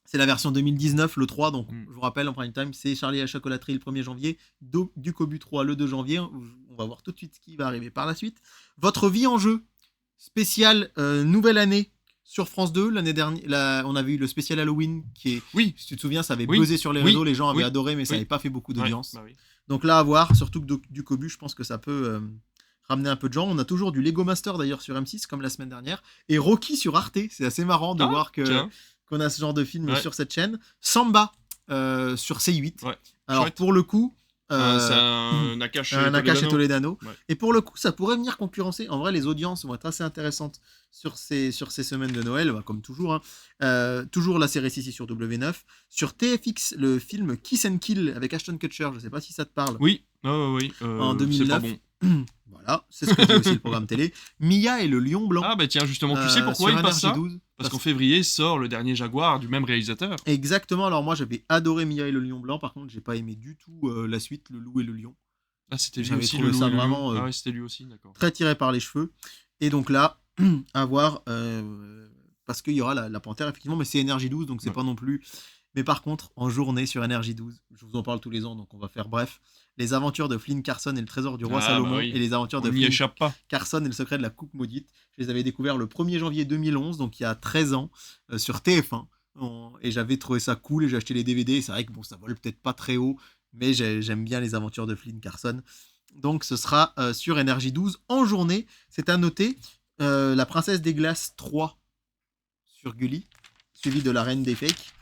C'est la version 2019, le 3. Donc je vous rappelle, en prime time, c'est Charlie et la chocolaterie le 1er janvier, Duke au but 3 le 2 janvier. On va voir tout de suite ce qui va arriver par la suite. Votre vie en jeu, spécial nouvelle année. Sur France 2, l'année dernière, on avait eu le spécial Halloween qui est... Oui. Si tu te souviens, ça avait buzzé sur les réseaux, les gens avaient adoré, mais ça n'avait pas fait beaucoup d'audience. Donc là, à voir, surtout que du Cobu, je pense que ça peut ramener un peu de gens. On a toujours du Lego Master d'ailleurs sur M6, comme la semaine dernière, et Rocky sur Arte. C'est assez marrant de voir qu'on a ce genre de film sur cette chaîne. Samba sur C8. Alors pour le coup... c'est un Nakash et Toledano. Et pour le coup, ça pourrait venir concurrencer. En vrai, les audiences vont être assez intéressantes sur ces semaines de Noël, comme toujours. Toujours la série ici sur W9. Sur TFX, le film Kiss and Kill avec Ashton Kutcher. Je ne sais pas si ça te parle. Oui. En 2009. C'est pas bon. Voilà, c'est ce que dit aussi le programme télé. Mia et le lion blanc. Ah bah tiens, justement, tu sais pourquoi il passe ça ? Parce qu'en février sort le dernier Jaguar du même réalisateur. Exactement, alors moi j'avais adoré Mia et le lion blanc, par contre j'ai pas aimé du tout la suite, le loup et le lion. Ah c'était lui aussi, le loup et le lion. Ah ouais, c'était lui aussi, d'accord. Très tiré par les cheveux. Et donc là, à voir parce qu'il y aura la Panthère, effectivement, mais c'est Énergie 12, donc c'est pas non plus... Mais par contre, en journée sur Énergie 12, je vous en parle tous les ans, donc on va faire bref, les aventures de Flynn Carson et le trésor du roi Salomon, et les aventures de Flynn Carson et le secret de la coupe maudite. Je les avais découverts le 1er janvier 2011, donc il y a 13 ans, sur TF1. Et j'avais trouvé ça cool et j'ai acheté les DVD. Et c'est vrai que bon, ça vole peut-être pas très haut, mais j'aime bien les aventures de Flynn Carson. Donc ce sera sur Énergie 12 en journée. C'est à noter, La Princesse des Glaces 3 sur Gulli, suivi de La Reine des Fakes.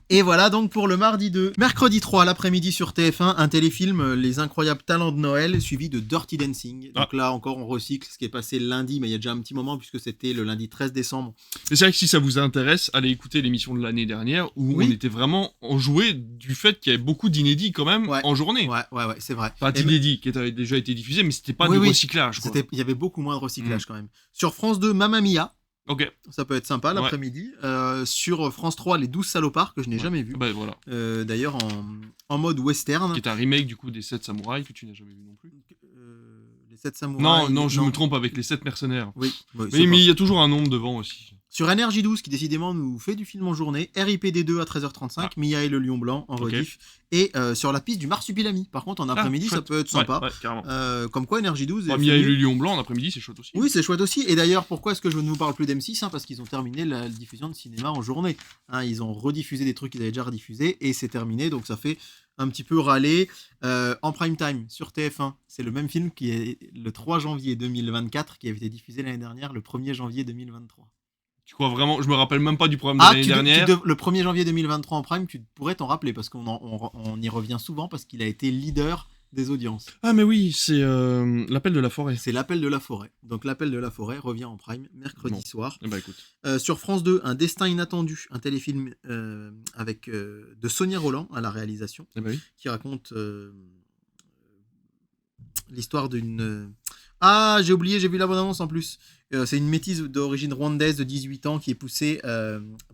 Et voilà donc pour le mardi 2. Mercredi 3 l'après-midi sur TF1, un téléfilm Les Incroyables Talents de Noël, suivi de Dirty Dancing. Donc là encore on recycle ce qui est passé lundi, mais il y a déjà un petit moment puisque c'était le lundi 13 décembre. Et c'est vrai que si ça vous intéresse, allez écouter l'émission de l'année dernière où on était vraiment enjoué du fait qu'il y avait beaucoup d'inédits quand même en journée. Ouais, c'est vrai. Pas d'inédits qui avaient déjà été diffusés, mais c'était pas du recyclage. Il y avait beaucoup moins de recyclage quand même. Sur France 2, Mamma Mia. Ok. Ça peut être sympa l'après-midi. Sur France 3, Les 12 salopards, que je n'ai jamais vu. Bah, voilà. D'ailleurs en mode western. Qui est un remake du coup des 7 samouraïs que tu n'as jamais vu non plus. Les 7 samouraïs. Non, je me trompe avec les 7 mercenaires. Oui. Mais il y a toujours un nombre devant aussi. Sur Énergie 12, qui décidément nous fait du film en journée, RIPD2 à 13h35, Mia et le Lion Blanc en rediff, et sur la piste du Marsupilami. Par contre, en après-midi, ça peut être sympa. Comme quoi, Énergie 12... Mia et le Lion Blanc en après-midi, c'est chouette aussi. Oui, c'est chouette aussi. Et d'ailleurs, pourquoi est-ce que je ne vous parle plus d'M6 parce qu'ils ont terminé la diffusion de cinéma en journée. Ils ont rediffusé des trucs qu'ils avaient déjà rediffusés, et c'est terminé, donc ça fait un petit peu râler. En prime time, sur TF1, c'est le même film qui est le 3 janvier 2024, qui avait été diffusé l'année dernière, le 1er janvier 2023. Tu crois vraiment? Je me rappelle même pas du programme de l'année dernière. Le 1er janvier 2023 en prime, tu pourrais t'en rappeler parce qu'on y revient souvent parce qu'il a été leader des audiences. Ah mais oui, c'est L'Appel de la Forêt. C'est L'Appel de la Forêt. Donc L'Appel de la Forêt revient en prime mercredi soir. Bah écoute. Sur France 2, Un destin inattendu, un téléfilm avec de Sonia Rolland à la réalisation, qui raconte l'histoire d'une... Ah, j'ai oublié, j'ai vu la bande-annonce en plus. C'est une métisse d'origine rwandaise de 18 ans qui est poussée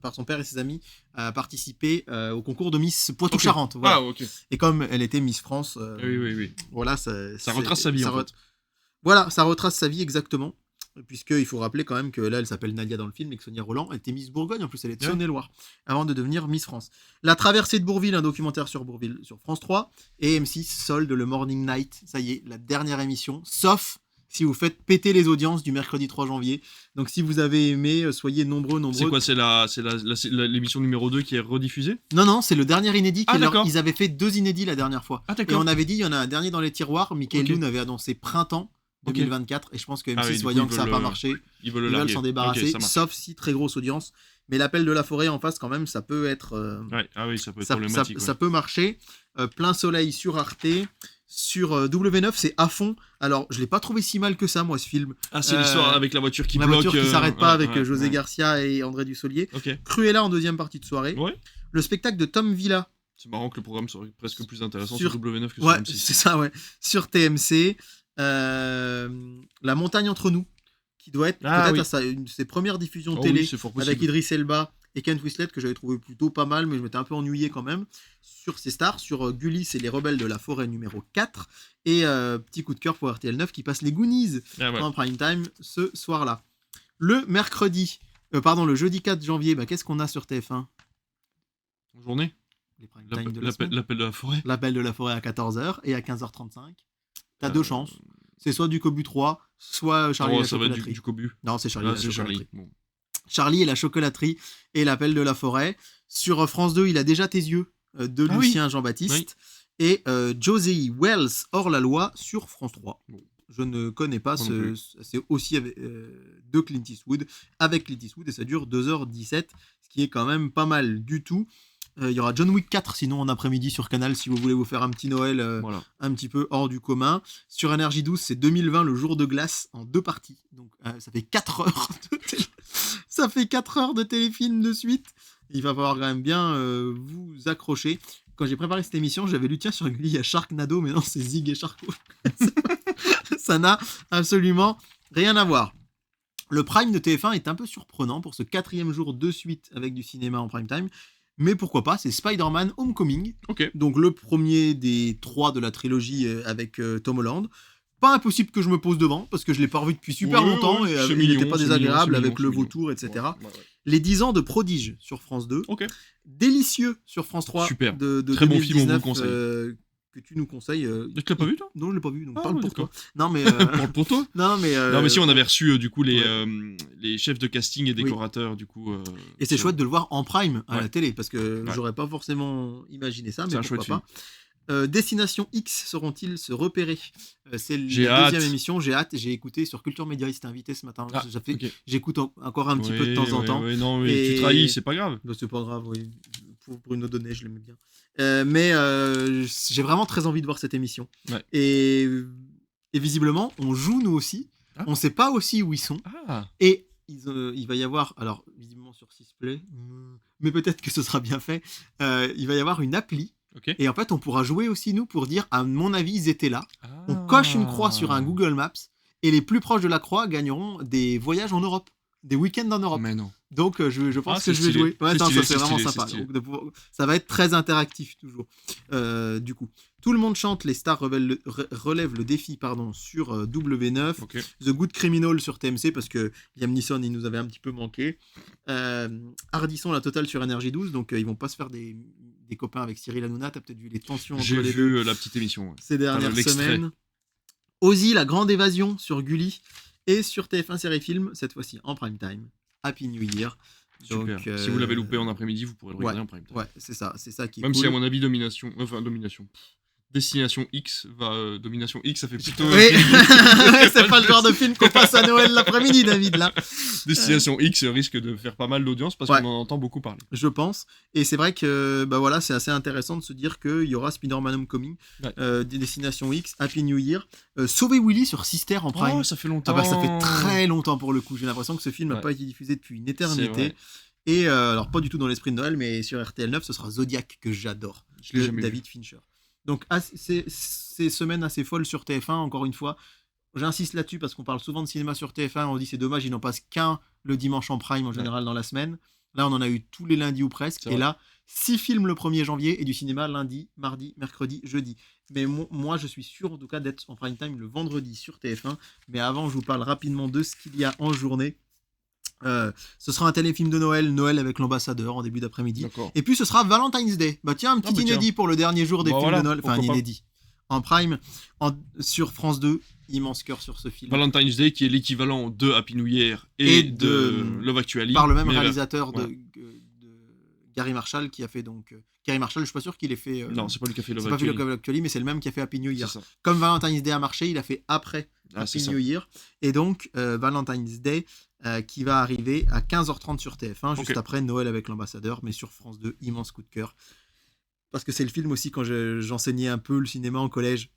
par son père et ses amis à participer au concours de Miss Poitou-Charentes. Voilà. Ah, ok. Et comme elle était Miss France, oui. Voilà, ça retrace sa vie en fait. Voilà, ça retrace sa vie exactement. Puisqu'il faut rappeler quand même que là, elle s'appelle Nadia dans le film et que Sonia Rolland, elle était Miss Bourgogne, en plus elle est de Saône-et-Loire, avant de devenir Miss France. La traversée de Bourville, un documentaire sur Bourville sur France 3, et M6 solde le Morning Night, ça y est, la dernière émission, sauf si vous faites péter les audiences du mercredi 3 janvier. Donc si vous avez aimé, soyez nombreux. C'est quoi, c'est l'émission numéro 2 qui est rediffusée? Non, c'est le dernier inédit. Ils avaient fait 2 inédits la dernière fois. Et on avait dit, il y en a un dernier dans les tiroirs. Michael Youn avait annoncé printemps 2024, et je pense que M6, voyant que ça n'a pas marché, ils veulent s'en débarrasser, sauf si très grosse audience. Mais L'Appel de la Forêt en face, quand même, ça peut être... ça peut être problématique. Ça peut marcher. Plein Soleil sur Arte. Sur W9, c'est À fond. Alors, je l'ai pas trouvé si mal que ça, moi, ce film. Ah, c'est l'histoire avec la voiture qui bloque. La voiture qui s'arrête pas avec José Garcia et André Dussolier. Cruella en deuxième partie de soirée. Le spectacle de Tom Villa. C'est marrant que le programme soit presque plus intéressant sur W9 que sur M6. C'est ça, sur TMC. La montagne entre nous, qui doit être peut-être une de ses premières diffusions télé, avec Idriss Elba et Kent Winslet, que j'avais trouvé plutôt pas mal, mais je m'étais un peu ennuyé quand même. Sur ces stars, sur Gulli, c'est Les Rebelles de la Forêt numéro 4, et petit coup de cœur pour RTL 9 qui passe Les Goonies en prime time ce soir-là. Le jeudi 4 janvier, qu'est-ce qu'on a sur TF1 ? Journée. L'Appel de la Forêt. L'Appel de la Forêt à 14h et à 15h35. T'as 2 chances. C'est soit du Cobu 3, soit Charlie et la chocolaterie. Ça va être du Cobu. Non, c'est Charlie et la chocolaterie. Charlie et la chocolaterie et L'Appel de la Forêt. Sur France 2, il a déjà tes yeux de Lucien Jean-Baptiste. Et Josie Wells hors la loi sur France 3. Je ne connais pas, c'est aussi de Clint Eastwood, avec Clint Eastwood, et ça dure 2h17, ce qui est quand même pas mal du tout. Il y aura John Wick 4 sinon en après-midi sur Canal si vous voulez vous faire un petit Noël un petit peu hors du commun. Sur Énergie 12, c'est 2020 le jour de glace en 2 parties. Donc ça fait 4 heures ça fait 4 heures de téléfilm de suite. Il va falloir quand même bien vous accrocher. Quand j'ai préparé cette émission, j'avais lu sur Gulli, il y a Sharknado, mais non, c'est Zig et Sharko. Ça n'a absolument rien à voir. Le prime de TF1 est un peu surprenant pour ce 4e jour de suite avec du cinéma en prime time. Mais pourquoi pas, c'est Spider-Man Homecoming. Donc le premier des 3 de la trilogie avec Tom Holland. Pas impossible que je me pose devant, parce que je l'ai pas revu depuis super longtemps, et il n'était pas désagréable avec le vautour, etc. Ouais. Les 10 ans de Prodige sur France 2. Ok. Délicieux sur France 3. Super. De Très 2019, bon film, on vous le conseille. que tu nous conseilles. Tu l'as pas vu, toi? Non, je l'ai pas vu, donc Ah, parle ouais, pour d'accord. toi. Non, mais... Pour toi? non, mais si, on avait reçu du coup les Ouais. chefs de casting et décorateurs du coup. Et c'est chouette de le voir en prime à Ouais. la télé, parce que Ouais. j'aurais pas forcément imaginé ça, C'est mais un chouette pourquoi pas. Destination X sauront-ils se repérer? C'est J'ai la deuxième hâte. émission, j'ai hâte, j'ai écouté sur Culture Média, il s'était invité ce matin. Ah, ok. J'écoute encore un petit peu de temps en temps. Non, mais Et- tu trahis, c'est pas grave. Bah, c'est pas grave, oui. Pour Bruno Donnet, je l'aimais bien. Mais j'ai vraiment très envie de voir cette émission. Ouais. Et visiblement, on joue nous aussi. Ah. On sait pas aussi où ils sont. Ah, Et il va y avoir, alors visiblement sur Sisplay, mais peut-être que ce sera bien fait, il va y avoir une appli. ok. Et en fait, on pourra jouer aussi, nous, pour dire, à mon avis, ils étaient là. On Ah. coche une croix sur un Google Maps. Et les plus proches de la croix gagneront des voyages en Europe. Des week-ends en Europe. Mais non. Donc, je pense Ah, que c'est je vais stylé. jouer. Ouais, C'est non, stylé, ça, c'est c'est vraiment stylé, sympa. c'est stylé. Donc, ça va être très interactif, toujours. Du coup, tout le monde chante, les stars relèvent le défi sur W9. Ok. The Good Criminal sur TMC, parce que Liam Neeson, il nous avait un petit peu manqué. Hardisson, la totale sur Énergie 12. Donc, ils vont pas se faire des copains avec Cyril Hanouna. T'as peut-être vu les tensions entre J'ai les deux vu la petite émission. Ouais. ces dernières l'extrait. semaines. Ozzy, la grande évasion sur Gulli. Et sur TF1 Série Film, cette fois-ci en prime time. Happy New Year. Super. Donc, Si vous l'avez loupé en après-midi, vous pourrez le regarder ouais. en prime time. Ouais, c'est ça qui est Même cool. si à mon avis domination. Destination X va Domination X, ça fait plutôt. Oui, c'est pas le genre de film qu'on passe à Noël l'après-midi, David, là. Destination X risque de faire pas mal d'audience parce Ouais. qu'on en entend beaucoup parler. Je pense. Et c'est vrai que bah voilà, c'est assez intéressant de se dire qu'il y aura Spider-Man Homecoming, Ouais. des Destinations X, Happy New Year, Sauver Willy sur Sister en prime. Oh, ça fait longtemps. Ah bah ça fait très longtemps pour le coup. J'ai l'impression que ce film n'a Ouais. pas été diffusé depuis une C'est éternité. vrai. Et alors pas du tout dans l'esprit de Noël, mais sur RTL 9, ce sera Zodiac que j'adore, Je l'ai de jamais vu. David Fincher. Donc ces semaines assez folles sur TF1, encore une fois. J'insiste là-dessus parce qu'on parle souvent de cinéma sur TF1. On dit c'est dommage, ils n'en passent qu'un le dimanche en prime en général dans la semaine. Là, on en a eu tous les lundis ou presque. C'est Et vrai. là, 6 films le 1er janvier et du cinéma lundi, mardi, mercredi, jeudi. Mais moi, je suis sûr en tout cas d'être en prime time le vendredi sur TF1. Mais avant, je vous parle rapidement de ce qu'il y a en journée. Ce sera un téléfilm de Noël avec l'ambassadeur en début d'après-midi. D'accord. Et puis ce sera Valentine's Day. Bah tiens, un petit bah, inédit pour le dernier jour des Bah, films voilà, de Noël. Enfin, un pourquoi pas. inédit. En prime, sur France 2, immense cœur sur ce film. Valentine's Day qui est l'équivalent de Happy New Year et de Love Actually. Par le même mais réalisateur voilà. de Gary Marshall qui a fait donc... Gary Marshall, je suis pas sûr qu'il ait fait... Non, c'est pas lui qui a fait Love c'est pas fait Actually. Love Actually, mais c'est le même qui a fait Happy New C'est Year. ça. Comme Valentine's Day a marché, il a fait après Ah, c'est Happy ça. New Year. Et donc, Valentine's Day qui va arriver à 15h30 sur TF1, juste Ok. après Noël avec l'ambassadeur, mais sur France 2, immense coup de cœur. Parce que c'est le film aussi, quand j'enseignais un peu le cinéma en collège,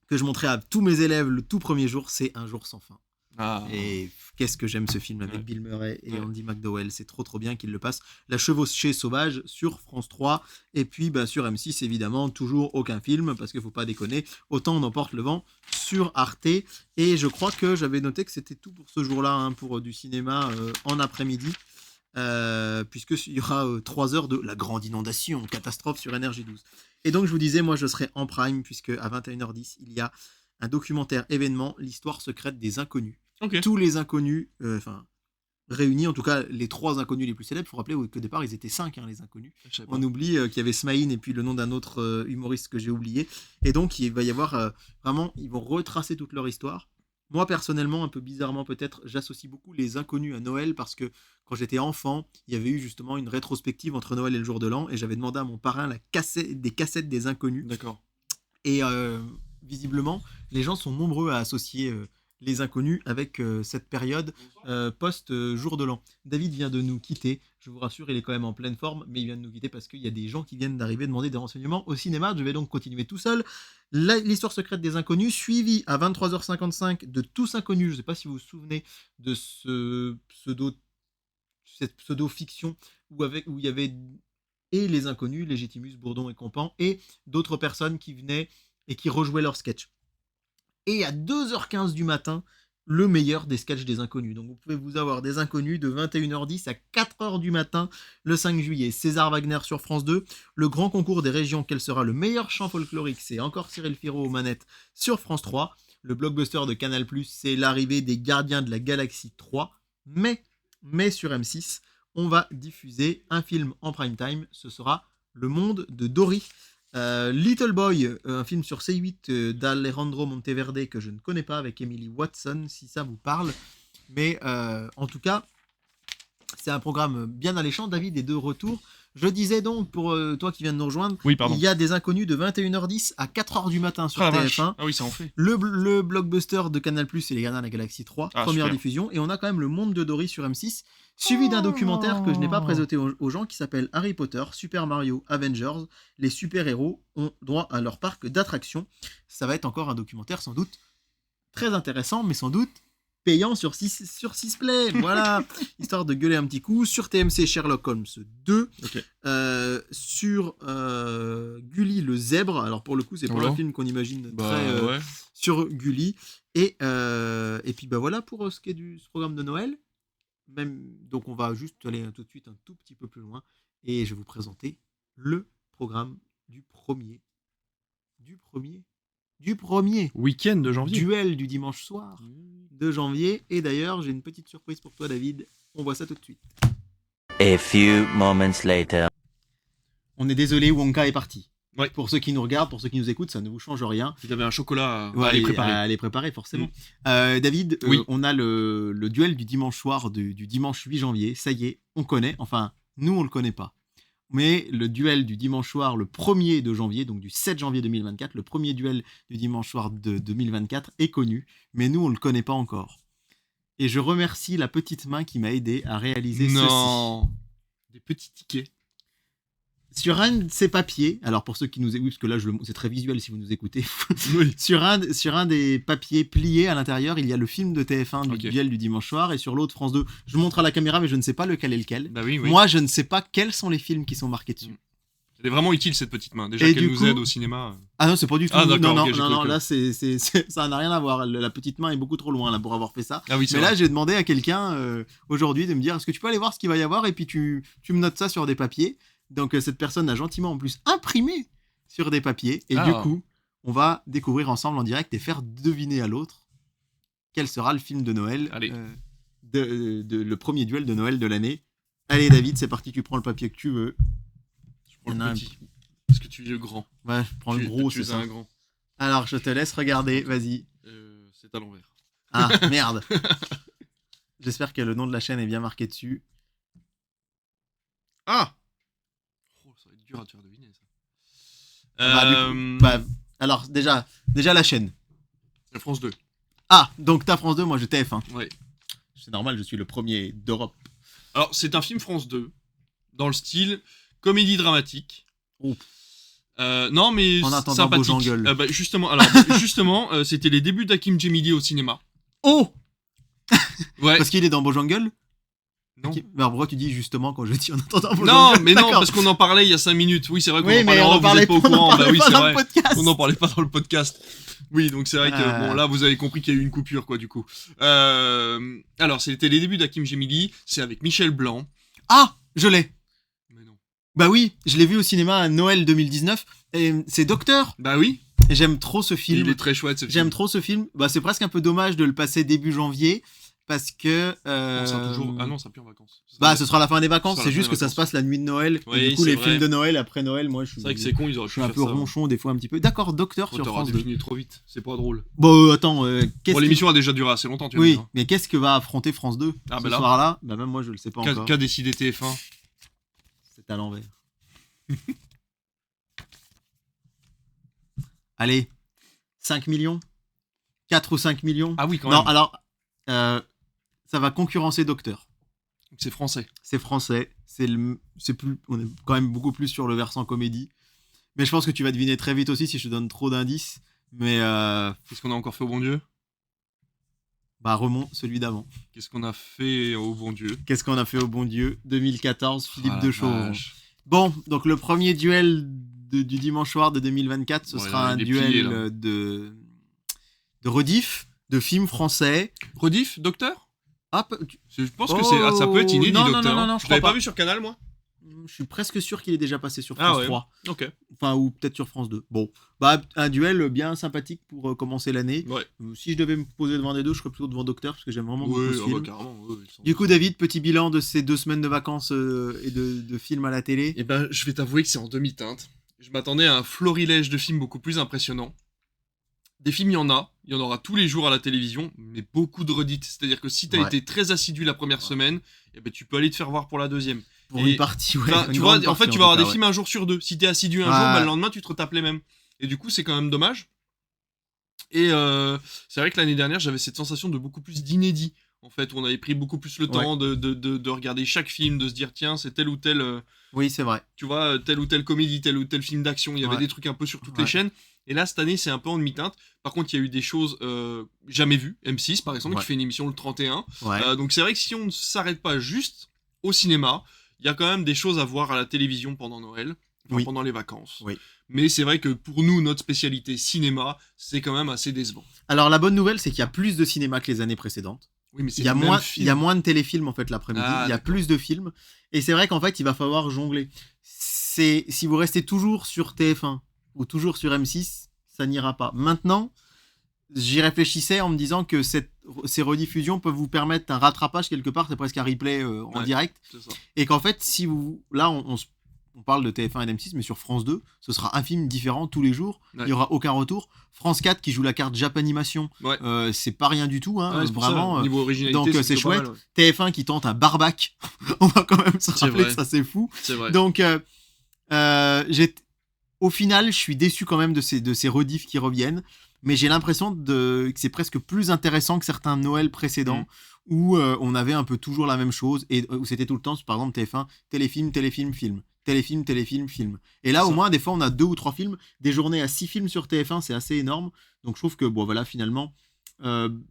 que je montrais à tous mes élèves le tout premier jour, c'est Un jour sans fin. Ah. Et qu'est-ce que j'aime ce film avec Ouais. Bill Murray et Ouais. Andy McDowell. C'est trop bien qu'il le passe. La chevauchée sauvage sur France 3. Et puis sur M6, évidemment, toujours aucun film, parce qu'il ne faut pas déconner. Autant on emporte le vent sur Arte. Et je crois que j'avais noté que c'était tout pour ce jour-là, hein, pour du cinéma en après-midi. Puisqu'il y aura 3 heures de La Grande Inondation, catastrophe sur Énergie 12. Et donc je vous disais, moi je serai en prime, puisque à 21h10, il y a un documentaire événement, l'histoire secrète des inconnus. Ok. Tous les inconnus, réunis, en tout cas les 3 inconnus les plus célèbres. Il faut rappeler qu'au départ ils étaient 5, les inconnus. Je savais pas. On oublie qu'il y avait Smaïn et puis le nom d'un autre humoriste que j'ai oublié. Et donc il va y avoir vraiment, ils vont retracer toute leur histoire. Moi personnellement, un peu bizarrement peut-être, j'associe beaucoup les inconnus à Noël parce que quand j'étais enfant, il y avait eu justement une rétrospective entre Noël et le jour de l'an et j'avais demandé à mon parrain des cassettes des inconnus. D'accord. Et visiblement, les gens sont nombreux à associer les inconnus avec cette période post-jour de l'an. David vient de nous quitter, je vous rassure, il est quand même en pleine forme, mais il vient de nous quitter parce qu'il y a des gens qui viennent d'arriver demander des renseignements au cinéma. Je vais donc continuer tout seul. L'histoire secrète des inconnus, suivie à 23h55 de Tous Inconnus. Je ne sais pas si vous vous souvenez de cette pseudo-fiction où il y avait et les inconnus, Légitimus, Bourdon et Compan, et d'autres personnes qui venaient et qui rejouaient leurs sketchs. Et à 2h15 du matin, le meilleur des sketchs des inconnus. Donc vous pouvez vous avoir des inconnus de 21h10 à 4h du matin le 5 juillet. César Wagner sur France 2. Le grand concours des régions, quel sera le meilleur chant folklorique? C'est encore Cyril Firot aux manettes sur France 3. le blockbuster de Canal+, c'est l'arrivée des Gardiens de la Galaxie 3. Mais sur M6, on va diffuser un film en prime time. Ce sera Le Monde de Dory. Little Boy, un film sur C8 d'Alejandro Monteverde que je ne connais pas, avec Emily Watson, si ça vous parle. Mais en tout cas, c'est un programme bien alléchant. David est de retour. Je disais donc, pour toi qui viens de nous rejoindre, il y a des Inconnus de 21h10 à 4h du matin sur TF1. Ah oui, ça en fait. Le blockbuster de Canal+, c'est Les Gardiens de la Galaxie 3, première diffusion. Et on a quand même Le Monde de Dory sur M6, suivi d'un documentaire que je n'ai pas présenté aux gens, qui s'appelle Harry Potter, Super Mario, Avengers. Les super-héros ont droit à leur parc d'attractions. Ça va être encore un documentaire sans doute très intéressant, mais sans doute payant sur Sisplay, voilà, histoire de gueuler un petit coup. Sur TMC, Sherlock Holmes 2, sur Gulli le zèbre, alors pour le coup c'est pas un film qu'on imagine très sur Gulli, et puis voilà pour ce qui est ce programme de Noël. Donc on va juste aller tout de suite un tout petit peu plus loin, et je vais vous présenter le programme du premier week-end de janvier. Duel du dimanche soir de janvier. Et d'ailleurs, j'ai une petite surprise pour toi, David. On voit ça tout de suite. A few moments later. On est désolé, Wonka est parti. Ouais. Pour ceux qui nous regardent, pour ceux qui nous écoutent, ça ne vous change rien. Il y avait un chocolat à les préparer, forcément. David, on a le duel du dimanche soir du dimanche 8 janvier. Ça y est, on connaît. Enfin, nous, on le connaît pas. Mais le duel du dimanche soir, le 1er de janvier, donc du 7 janvier 2024, le premier duel du dimanche soir de 2024 est connu, mais nous, on ne le connaît pas encore. Et je remercie la petite main qui m'a aidé à réaliser ceci. Des petits tickets. Sur un de ces papiers, alors pour ceux qui nous écoutent, parce que là c'est très visuel si vous nous écoutez, oui. sur un des papiers pliés à l'intérieur, il y a le film de TF1 du duel du dimanche soir, et sur l'autre France 2, je montre à la caméra mais je ne sais pas lequel est lequel. Bah oui. Moi je ne sais pas quels sont les films qui sont marqués dessus. Elle est vraiment utile cette petite main, déjà qu'elle nous aide au cinéma. Ah non, c'est pas du tout. Non, là ça n'a rien à voir, la petite main est beaucoup trop loin là pour avoir fait ça. Ah oui, mais là j'ai demandé à quelqu'un aujourd'hui de me dire, est-ce que tu peux aller voir ce qu'il va y avoir, et puis tu me notes ça sur des papiers. Donc cette personne a gentiment en plus imprimé sur des papiers, et du coup on va découvrir ensemble en direct et faire deviner à l'autre quel sera le film de Noël, le premier duel de Noël de l'année. Allez David, c'est parti, tu prends le papier que tu veux. Je prends le petit, parce que tu es le grand. Ouais, je prends le gros, c'est ça. Un grand. Alors je te laisse regarder, vas-y. C'est à l'envers. Ah merde. J'espère que le nom de la chaîne est bien marqué dessus. Ah, ça va être dur à te faire deviner ça. Alors déjà la chaîne. La France 2. Ah, donc t'as France 2, moi je TF1. Ouais. C'est normal, je suis le premier d'Europe. Alors c'est un film France 2, dans le style comédie dramatique. Oh. Non mais en attendant sympathique. Justement, c'était les débuts d'Hakim Djemili au cinéma. Oh. Ouais. Parce qu'il est dans Bojangles. Non. Okay. Alors pourquoi tu dis justement quand je dis en attendant Bojangles? Non, mais non, parce qu'on en parlait il y a 5 minutes. Oui, c'est vrai qu'on en parlait vous êtes pas au courant. Bah oui, c'est vrai. On n'en parlait pas dans le podcast. Oui, donc c'est vrai que bon là vous avez compris qu'il y a eu une coupure quoi du coup. Alors c'était les débuts d'Hakim Djemili, c'est avec Michel Blanc. Ah, je l'ai. Mais non. Bah oui, je l'ai vu au cinéma à Noël 2019 et c'est Docteur. Bah oui. Et j'aime trop ce film. Il est très chouette ce film. J'aime trop ce film. Bah c'est presque un peu dommage de le passer début janvier. Parce que. On sera toujours... Ah non, ça pire en vacances. Ce sera la fin des vacances. C'est juste que ça se passe la nuit de Noël. Oui, et du coup, les films de Noël, après Noël, moi je suis. C'est vrai que c'est con, ils auraient pu faire ça. Je suis un peu ronchon des fois, un petit peu. D'accord, Docteur sur France 2. Fini trop vite, c'est pas drôle. Bon, attends. Bon, l'émission a déjà duré assez longtemps, tu vois. Oui, mais qu'est-ce que va affronter France 2 ce soir-là? Bah, même moi je le sais pas encore. Qu'a décidé TF1? C'est à l'envers. Allez, 5 millions 4 ou 5 millions. Ah oui, quand même. Non, alors. Ça va concurrencer Docteur. C'est français. C'est français. On est quand même beaucoup plus sur le versant comédie. Mais je pense que tu vas deviner très vite aussi si je te donne trop d'indices. Mais qu'est-ce qu'on a encore fait au bon Dieu? Bah remonte celui d'avant. Qu'est-ce qu'on a fait au bon Dieu? 2014, Philippe de Chauvron. Bon, donc le premier duel du dimanche soir de 2024, ce sera un duel de rediff, de films français. Rediff, Docteur? Ah, je pense que ça peut être inédit, Docteur. Non, je l'avais pas vu sur Canal, moi. Je suis presque sûr qu'il est déjà passé sur Ah France ouais. 3. Ok. Enfin, ou peut-être sur France 2. Bon, bah, un duel bien sympathique pour commencer l'année. Ouais. Si je devais me poser devant des deux, je serais plutôt devant Docteur, parce que j'aime vraiment beaucoup Oui, ce film. carrément. Ouais, Du coup, David, petit bilan de ces 2 semaines de vacances et de films à la télé. Eh ben, je vais t'avouer que c'est en demi-teinte. Je m'attendais à un florilège de films beaucoup plus impressionnant. Des films, il y en aura tous les jours à la télévision, mais beaucoup de redites. C'est-à-dire que si t'as Ouais. été très assidu la première semaine, eh ben, tu peux aller te faire voir pour la deuxième. Pour Et- une partie, ouais. Enfin, une tu vois, grande en fait, partie, tu vas avoir tout des cas, films un jour sur deux. Si t'es assidu un Ouais. jour, bah, le lendemain, tu te retapes les mêmes. Et du coup, c'est quand même dommage. Et c'est vrai que l'année dernière, j'avais cette sensation de beaucoup plus d'inédit. En fait, où on avait pris beaucoup plus le temps de regarder chaque film, de se dire, tiens, c'est tel ou tel, Oui, c'est vrai. tu vois, telle ou telle comédie, tel ou tel film d'action. Il y avait Ouais. des trucs un peu sur toutes Ouais. les chaînes. Et là, cette année, c'est un peu en demi-teinte. Par contre, il y a eu des choses jamais vues. M6, par exemple, Ouais. qui fait une émission le 31. Ouais. Donc c'est vrai que si on ne s'arrête pas juste au cinéma, il y a quand même des choses à voir à la télévision pendant Noël, enfin, Oui. pendant les vacances. Oui. Mais c'est vrai que pour nous, notre spécialité cinéma, c'est quand même assez décevant. Alors, la bonne nouvelle, c'est qu'il y a plus de cinéma que les années précédentes. Oui, mais c'est Il y a le même moins, film. il y a moins de téléfilms en fait l'après-midi. Ah, Il y a d'accord. plus de films. Et c'est vrai qu'en fait, il va falloir jongler. Si vous restez toujours sur TF1 ou toujours sur M6, ça n'ira pas. Maintenant, j'y réfléchissais en me disant que ces rediffusions peuvent vous permettre un rattrapage quelque part. C'est presque un replay en Ouais. direct. C'est ça. Et qu'en fait, si vous. Là, on parle de TF1 et d'M6, mais sur France 2, ce sera un film différent tous les jours. Ouais. Il n'y aura aucun retour. France 4 qui joue la carte Japanimation, Ouais. c'est pas rien du tout. Hein, Ouais, c'est pour vraiment. ça, niveau originalité, donc, c'est plutôt pas chouette. mal, ouais. TF1 qui tente un barbac. On va quand même se C'est rappeler vrai. que ça, c'est fou. C'est vrai. Donc, au final, je suis déçu quand même de ces rediffs qui reviennent. Mais j'ai l'impression que c'est presque plus intéressant que certains Noël précédents où on avait un peu toujours la même chose et où c'était tout le temps, par exemple TF1, téléfilm, film. Téléfilm, film. Et là, C'est au ça. moins, des fois, on a 2 ou 3 films. Des journées à 6 films sur TF1, c'est assez énorme. Donc, je trouve que, bon, voilà, finalement,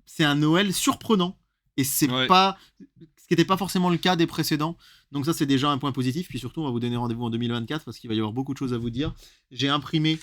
c'est un Noël surprenant. Et c'est Ouais. pas. Ce qui n'était pas forcément le cas des précédents. Donc, ça, c'est déjà un point positif. Puis surtout, on va vous donner rendez-vous en 2024 parce qu'il va y avoir beaucoup de choses à vous dire. J'ai imprimé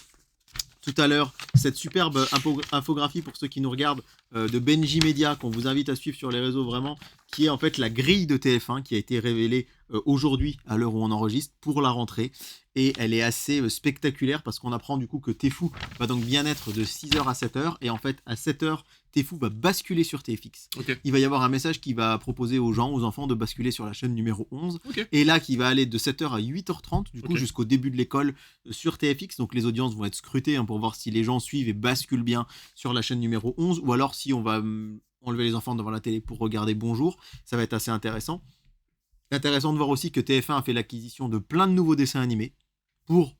tout à l'heure cette superbe infographie pour ceux qui nous regardent de Benji Media qu'on vous invite à suivre sur les réseaux vraiment, qui est en fait la grille de TF1 qui a été révélée aujourd'hui à l'heure où on enregistre pour la rentrée, et elle est assez spectaculaire parce qu'on apprend du coup que Tfou va donc bien être de 6h à 7h, et en fait à 7h Tfou va basculer sur TFX. Ok. Il va y avoir un message qui va proposer aux gens, aux enfants, de basculer sur la chaîne numéro 11. Ok. Et là, qui va aller de 7h à 8h30, du coup, Ok. jusqu'au début de l'école sur TFX. Donc, les audiences vont être scrutées pour voir si les gens suivent et basculent bien sur la chaîne numéro 11. Ou alors, si on va enlever les enfants devant la télé pour regarder Bonjour. Ça va être assez intéressant. Intéressant de voir aussi que TF1 a fait l'acquisition de plein de nouveaux dessins animés pour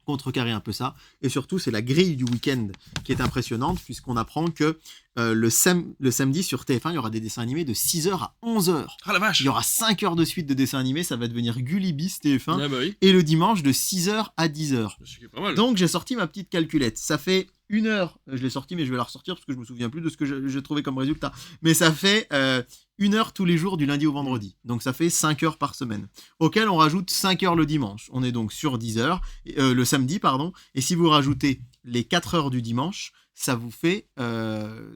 contrecarrer un peu ça. Et surtout, c'est la grille du week-end qui est impressionnante, puisqu'on apprend que le samedi sur TF1, il y aura des dessins animés de 6h à 11h. Ah la vache. Il y aura 5 heures de suite de dessins animés, ça va devenir Gullibis TF1. Ah bah oui. Et le dimanche de 6h à 10h. C'est pas mal. Donc j'ai sorti ma petite calculette. Ça fait 1 heure, je l'ai sorti, mais je vais la ressortir parce que je me souviens plus de ce que j'ai trouvé comme résultat. Mais ça fait 1 heure tous les jours du lundi au vendredi. Donc ça fait 5 heures par semaine. Auquel on rajoute 5 heures le dimanche. On est donc sur 10 heures, le samedi, pardon. Et si vous rajoutez les 4 heures du dimanche, ça vous fait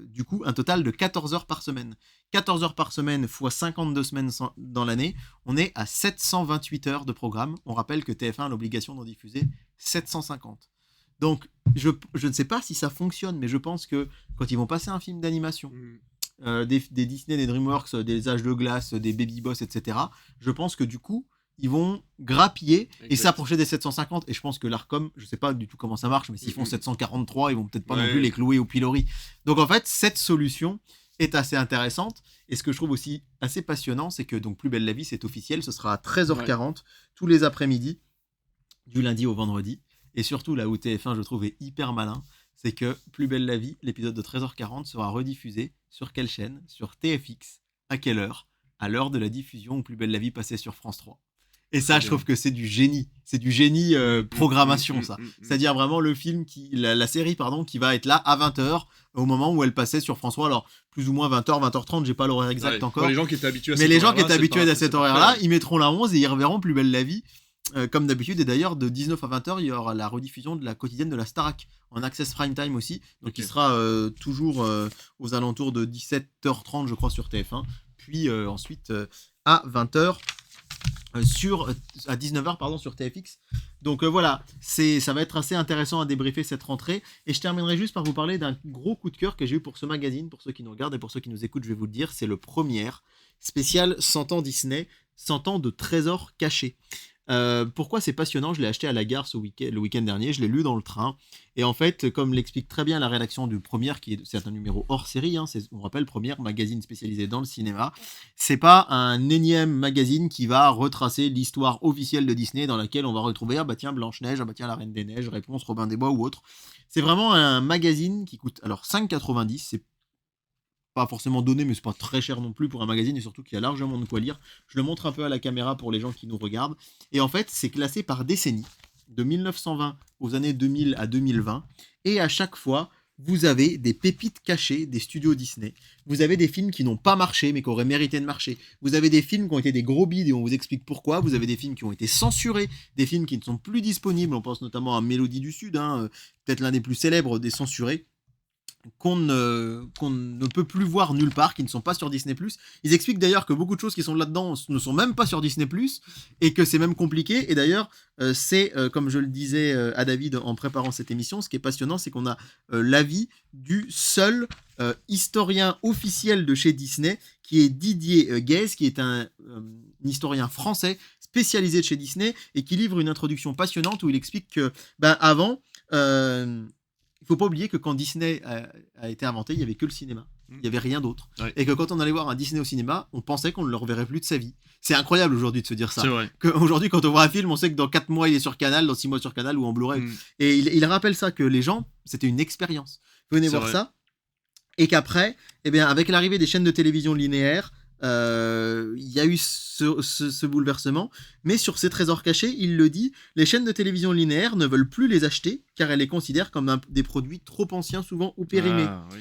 du coup un total de 14 heures par semaine. 14 heures par semaine fois 52 semaines dans l'année, on est à 728 heures de programme. On rappelle que TF1 a l'obligation d'en diffuser 750. Donc, je ne sais pas si ça fonctionne, mais je pense que quand ils vont passer un film d'animation, des Disney, des DreamWorks, des Âges de Glace, des Baby Boss, etc., je pense que du coup, ils vont grappiller et Exact. s'approcher des 750. Et je pense que l'Arcom, je sais pas du tout comment ça marche, mais s'ils font 743, ils vont peut-être pas non plus les clouer au pilori. Donc en fait, cette solution est assez intéressante. Et ce que je trouve aussi assez passionnant, c'est que donc Plus belle la vie, c'est officiel, ce sera à 13h40 tous les après-midi, du lundi au vendredi. Et surtout, là où TF1, je trouve, est hyper malin, c'est que Plus belle la vie, l'épisode de 13h40 sera rediffusé sur quelle chaîne ? Sur TFX. À quelle heure ? À l'heure de la diffusion où Plus belle la vie passait sur France 3. Et ça, je trouve que c'est du génie. C'est du génie programmation, ça. C'est-à-dire vraiment le film, la série, pardon, qui va être là à 20h, au moment où elle passait sur France 3. Alors, plus ou moins 20h, 20h30, j'ai pas l'horaire exact encore. Les gens qui étaient habitués à mais cet les gens qui horaire-là, étaient habitués à cet horaire-là, parfait. ils mettront la 11 et ils reverront Plus belle la vie. Comme d'habitude, et d'ailleurs de 19 à 20h, il y aura la rediffusion de la quotidienne de la Starac en access prime time aussi, donc il sera toujours aux alentours de 17h30 je crois sur TF1, puis ensuite à 20h à 19h pardon, sur TFX. Donc voilà, ça va être assez intéressant à débriefer cette rentrée. Et je terminerai juste par vous parler d'un gros coup de cœur que j'ai eu pour ce magazine. Pour ceux qui nous regardent et pour ceux qui nous écoutent, je vais vous le dire, c'est le premier spécial 100 ans Disney, 100 ans de trésors cachés. Pourquoi c'est passionnant? Je l'ai acheté à la gare le week-end dernier, je l'ai lu dans le train. Et en fait, comme l'explique très bien la rédaction du Première, c'est un numéro hors série, hein, on rappelle Première, magazine spécialisé dans le cinéma, c'est pas un énième magazine qui va retracer l'histoire officielle de Disney dans laquelle on va retrouver, ah bah tiens, Blanche-Neige, ah bah tiens, la Reine des Neiges, réponse Robin des Bois ou autre. C'est vraiment un magazine qui coûte alors 5,90, c'est pas forcément donné, mais c'est pas très cher non plus pour un magazine, et surtout qu'il y a largement de quoi lire. Je le montre un peu à la caméra pour les gens qui nous regardent. Et en fait, c'est classé par décennie, de 1920 aux années 2000 à 2020. Et à chaque fois, vous avez des pépites cachées des studios Disney. Vous avez des films qui n'ont pas marché, mais qui auraient mérité de marcher. Vous avez des films qui ont été des gros bides, et on vous explique pourquoi. Vous avez des films qui ont été censurés, des films qui ne sont plus disponibles. On pense notamment à Mélodie du Sud, peut-être l'un des plus célèbres des censurés, qu'on ne peut plus voir nulle part, qui ne sont pas sur Disney+. Ils expliquent d'ailleurs que beaucoup de choses qui sont là-dedans ne sont même pas sur Disney+, et que c'est même compliqué. Et d'ailleurs, comme je le disais à David en préparant cette émission, ce qui est passionnant, c'est qu'on a l'avis du seul historien officiel de chez Disney, qui est Didier Guèze, qui est un historien français spécialisé de chez Disney, et qui livre une introduction passionnante où il explique que, avant... il faut pas oublier que quand Disney a été inventé, il n'y avait que le cinéma. Il n'y avait rien d'autre. Ouais. Et que quand on allait voir un Disney au cinéma, on pensait qu'on ne le reverrait plus de sa vie. C'est incroyable aujourd'hui de se dire ça. C'est vrai. Aujourd'hui, quand on voit un film, on sait que dans 4 mois, il est sur Canal, dans 6 mois sur Canal ou en Blu-ray. Et il rappelle ça, que les gens, c'était une expérience. Venez C'est voir vrai. ça. Et qu'après, avec l'arrivée des chaînes de télévision linéaires, il y a eu ce bouleversement, mais sur ces trésors cachés, il le dit, les chaînes de télévision linéaires ne veulent plus les acheter car elles les considèrent comme des produits trop anciens, souvent ou périmés. Ah, oui.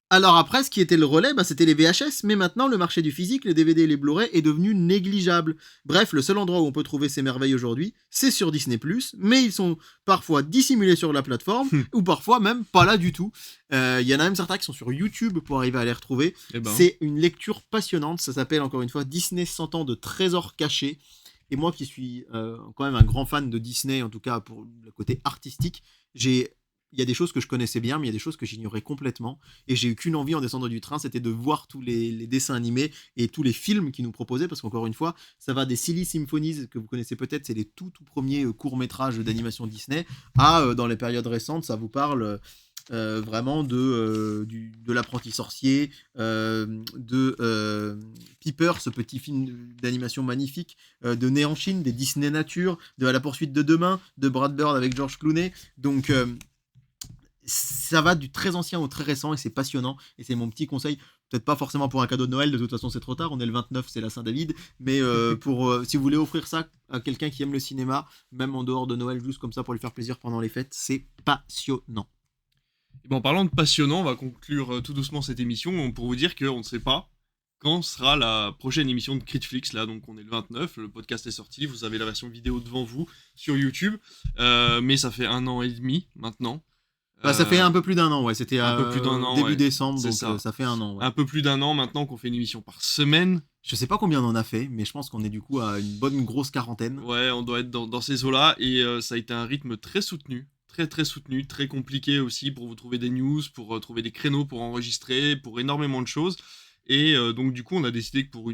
Alors après, ce qui était le relais, c'était les VHS, mais maintenant le marché du physique, les DVD et les Blu-ray est devenu négligeable. Bref, le seul endroit où on peut trouver ces merveilles aujourd'hui, c'est sur Disney+, mais ils sont parfois dissimulés sur la plateforme, ou parfois même pas là du tout. Il y en a même certains qui sont sur YouTube pour arriver à les retrouver. Eh ben. C'est une lecture passionnante, ça s'appelle encore une fois Disney 100 ans de trésors cachés. Et moi qui suis quand même un grand fan de Disney, en tout cas pour le côté artistique, il y a des choses que je connaissais bien, mais il y a des choses que j'ignorais complètement. Et j'ai eu qu'une envie en descendant du train, c'était de voir tous les dessins animés et tous les films qu'ils nous proposaient, parce qu'encore une fois, ça va des Silly Symphonies, que vous connaissez peut-être, c'est les tout premiers courts-métrages d'animation Disney, dans les périodes récentes, ça vous parle vraiment de l'apprenti sorcier, de Piper, ce petit film d'animation magnifique, de Né en Chine, des Disney Nature, de À la poursuite de demain, de Brad Bird avec George Clooney. Donc ça va du très ancien au très récent et c'est passionnant, et c'est mon petit conseil, peut-être pas forcément pour un cadeau de Noël, de toute façon c'est trop tard, on est le 29, c'est la Saint-David, mais si vous voulez offrir ça à quelqu'un qui aime le cinéma, même en dehors de Noël, juste comme ça pour lui faire plaisir pendant les fêtes, c'est passionnant. Et ben, en parlant de passionnant, on va conclure tout doucement cette émission pour vous dire qu'on ne sait pas quand sera la prochaine émission de Critflix. Là, donc on est le 29, le podcast est sorti, vous avez la version vidéo devant vous sur YouTube, mais ça fait 1 an et demi maintenant. Ça fait un peu plus d'1 an, ouais. C'était un peu plus d'1 an, début ouais. décembre, C'est donc ça. ça fait 1 an. Ouais. Un peu plus d'1 an maintenant qu'on fait une émission par semaine. Je sais pas combien on en a fait, mais je pense qu'on est du coup à une bonne grosse quarantaine. Ouais, on doit être dans ces eaux-là, et ça a été un rythme très soutenu. Très soutenu, très compliqué aussi pour vous trouver des news, pour trouver des créneaux pour enregistrer, pour énormément de choses. Et donc du coup, on a décidé que pour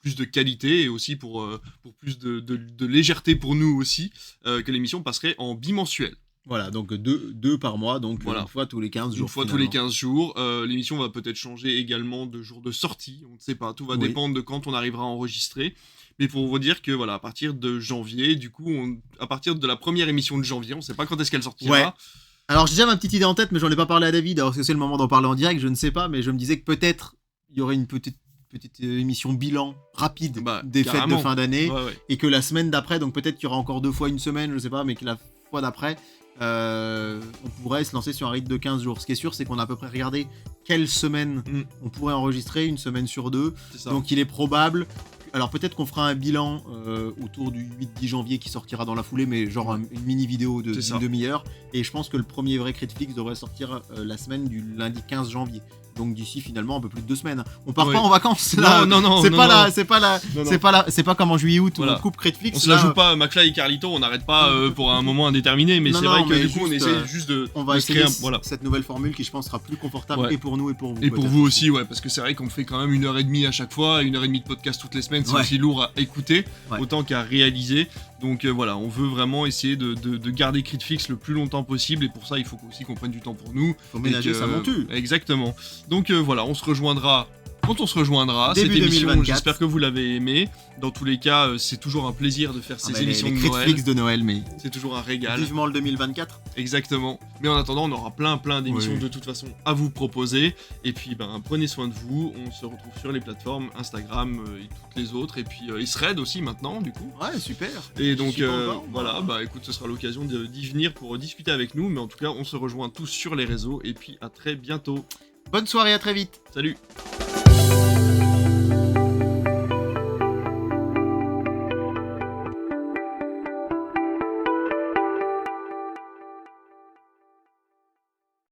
plus de qualité et aussi pour plus de légèreté pour nous aussi, que l'émission passerait en bimensuel. Voilà, donc deux par mois, donc voilà. Une fois tous les 15 jours. Une fois tous les 15 jours. L'émission va peut-être changer également de jour de sortie, on ne sait pas, tout va dépendre de quand on arrivera à enregistrer. Mais pour vous dire que voilà, à partir de janvier, du coup, à partir de la première émission de janvier, on ne sait pas quand est-ce qu'elle sortira. Ouais. Alors j'ai déjà ma petite idée en tête, mais j'en ai pas parlé à David, alors est-ce que c'est le moment d'en parler en direct, je ne sais pas, mais je me disais que peut-être il y aurait une petite émission bilan rapide des fêtes de fin d'année, et que la semaine d'après, donc peut-être qu'il y aura encore 2 fois une semaine, je sais pas, mais que la fois d'après, on pourrait se lancer sur un rythme de 15 jours. Ce qui est sûr, c'est qu'on a à peu près regardé quelle semaine on pourrait enregistrer, une semaine sur 2. Donc il est probable. Alors peut-être qu'on fera un bilan autour du 8-10 janvier qui sortira dans la foulée, mais genre une mini vidéo d'une demi-heure. Et je pense que le premier vrai Critflix devrait sortir la semaine du lundi 15 janvier. donc d'ici finalement un peu plus de 2 semaines. On part Ouais. pas en vacances Non, là. non, C'est non, pas non. là, c'est pas là, Non, non. c'est pas comme en juillet-août où Voilà. on coupe Critflix. On se la là, joue pas, McFly et Carlito, on n'arrête pas pour un moment indéterminé, mais Non, c'est non, vrai que mais du coup on juste, essaie juste de, on va de se créer essayer voilà. cette nouvelle formule qui je pense sera plus confortable Ouais. et pour nous et pour vous. Et pour peut-être vous aussi, ouais, parce que c'est vrai qu'on fait quand même 1h30 à chaque fois, 1h30 de podcast toutes les semaines, c'est Ouais. aussi lourd à écouter, Ouais. autant qu'à réaliser. Donc voilà, on veut vraiment essayer de garder Critflix le plus longtemps possible, et pour ça il faut aussi qu'on prenne du temps pour nous. Faut ménager Et que- sa monture. Exactement. Donc voilà, on se rejoindra quand on se rejoindra. Début Cette émission, 2024. j'espère que vous l'avez aimé. Dans tous les cas, c'est toujours un plaisir de faire Ah, ces bah, émissions les de Critflix Noël. de Noël, mais C'est toujours un régal. vivement le 2024. Exactement. Mais en attendant, on aura plein d'émissions Oui. de toute façon à vous proposer. Et puis, prenez soin de vous. On se retrouve sur les plateformes Instagram et toutes les autres. Et puis, et Thread aussi maintenant, du coup. Ouais, super. Et donc, J'y suis pas encore, voilà, écoute, ce sera l'occasion d'y venir pour discuter avec nous. Mais en tout cas, on se rejoint tous sur les réseaux. Et puis, à très bientôt. Bonne soirée, à très vite. Salut!